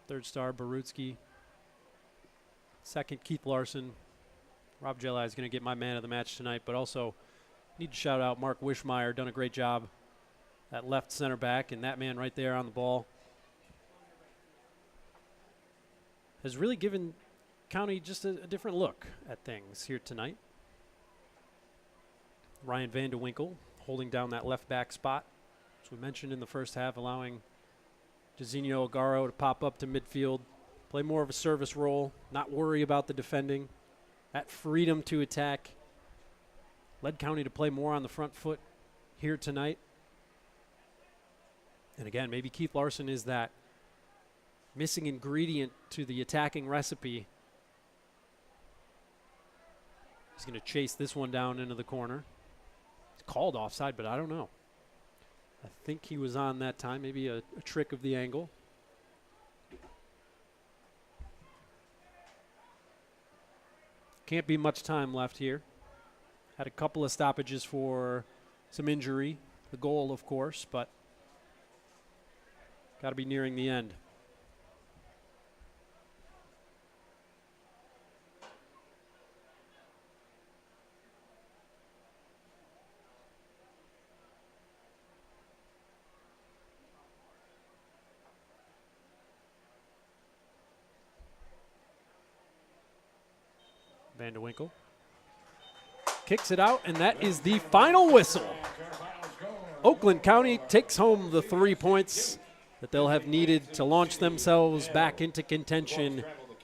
third star Barutsky. Second, Keith Larson. Rob Jelli is going to get my man of the match tonight, but also need to shout out Mark Wishmeyer. Done a great job at left center back, and that man right there on the ball has really given County just a different look at things here tonight. Ryan Vanderwinkle holding down that left back spot, as we mentioned in the first half, allowing Jazinho Agaro to pop up to midfield, play more of a service role, not worry about the defending, that freedom to attack. Led County to play more on the front foot here tonight. And again, maybe Keith Larson is that missing ingredient to the attacking recipe. He's going to chase this one down into the corner. It's called offside, but I don't know. I think he was on that time, maybe a trick of the angle. Can't be much time left here. Had a couple of stoppages for some injury. The goal, of course, but got to be nearing the end. Van de Winkle kicks it out, and that is the final whistle. Oakland County takes home the 3 points that they'll have needed to launch themselves back into contention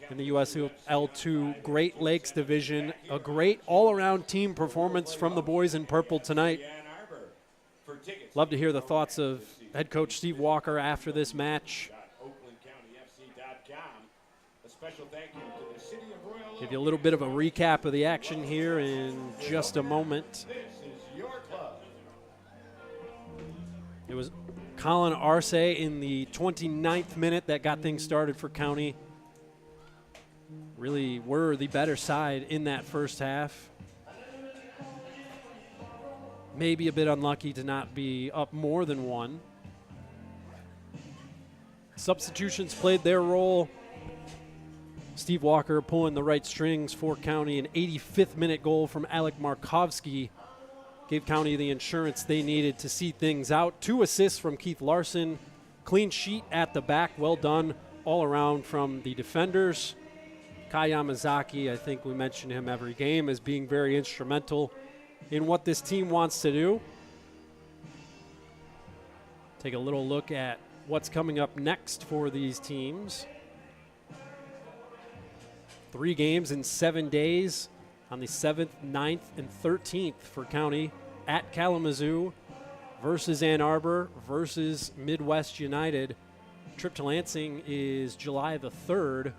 in the USL 2 Great Lakes Division. A great all-around team performance from the boys in purple tonight. Love to hear the thoughts of head coach Steve Walker after this match. Give you a little bit of a recap of the action here in just a moment. It was Colin Arce in the 29th minute that got things started for County. Really were the better side in that first half. Maybe a bit unlucky to not be up more than one. Substitutions played their role. Steve Walker pulling the right strings for County. An 85th minute goal from Alec Markovsky gave County the insurance they needed to see things out. 2 assists from Keith Larson. Clean sheet at the back. Well done all around from the defenders. Kai Yamazaki, I think we mention him every game as being very instrumental in what this team wants to do. Take a little look at what's coming up next for these teams. 3 games in 7 days on the 7th, 9th, and 13th for County at Kalamazoo versus Ann Arbor versus Midwest United. Trip to Lansing is July the 3rd.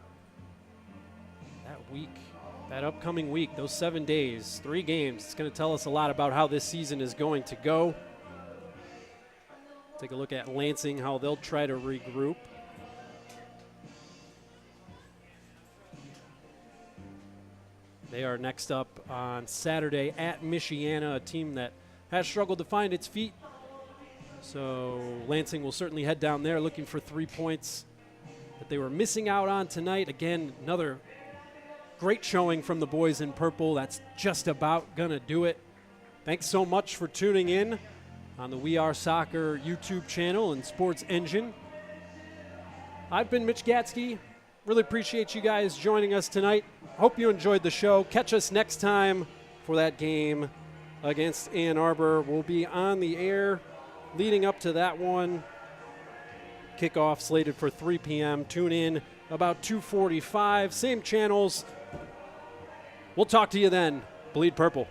That upcoming week, those 7 days, 3 games, it's going to tell us a lot about how this season is going to go. Take a look at Lansing, how they'll try to regroup. They are next up on Saturday at Michiana, a team that has struggled to find its feet. So Lansing will certainly head down there looking for 3 points that they were missing out on tonight. Again, another great showing from the boys in purple. That's just about going to do it. Thanks so much for tuning in on the We Are Soccer YouTube channel and Sports Engine. I've been Mitch Gatsky. Really appreciate you guys joining us tonight. Hope you enjoyed the show. Catch us next time for that game against Ann Arbor. We'll be on the air leading up to that one. Kickoff slated for 3 p.m. Tune in about 2:45. Same channels. We'll talk to you then. Bleed Purple.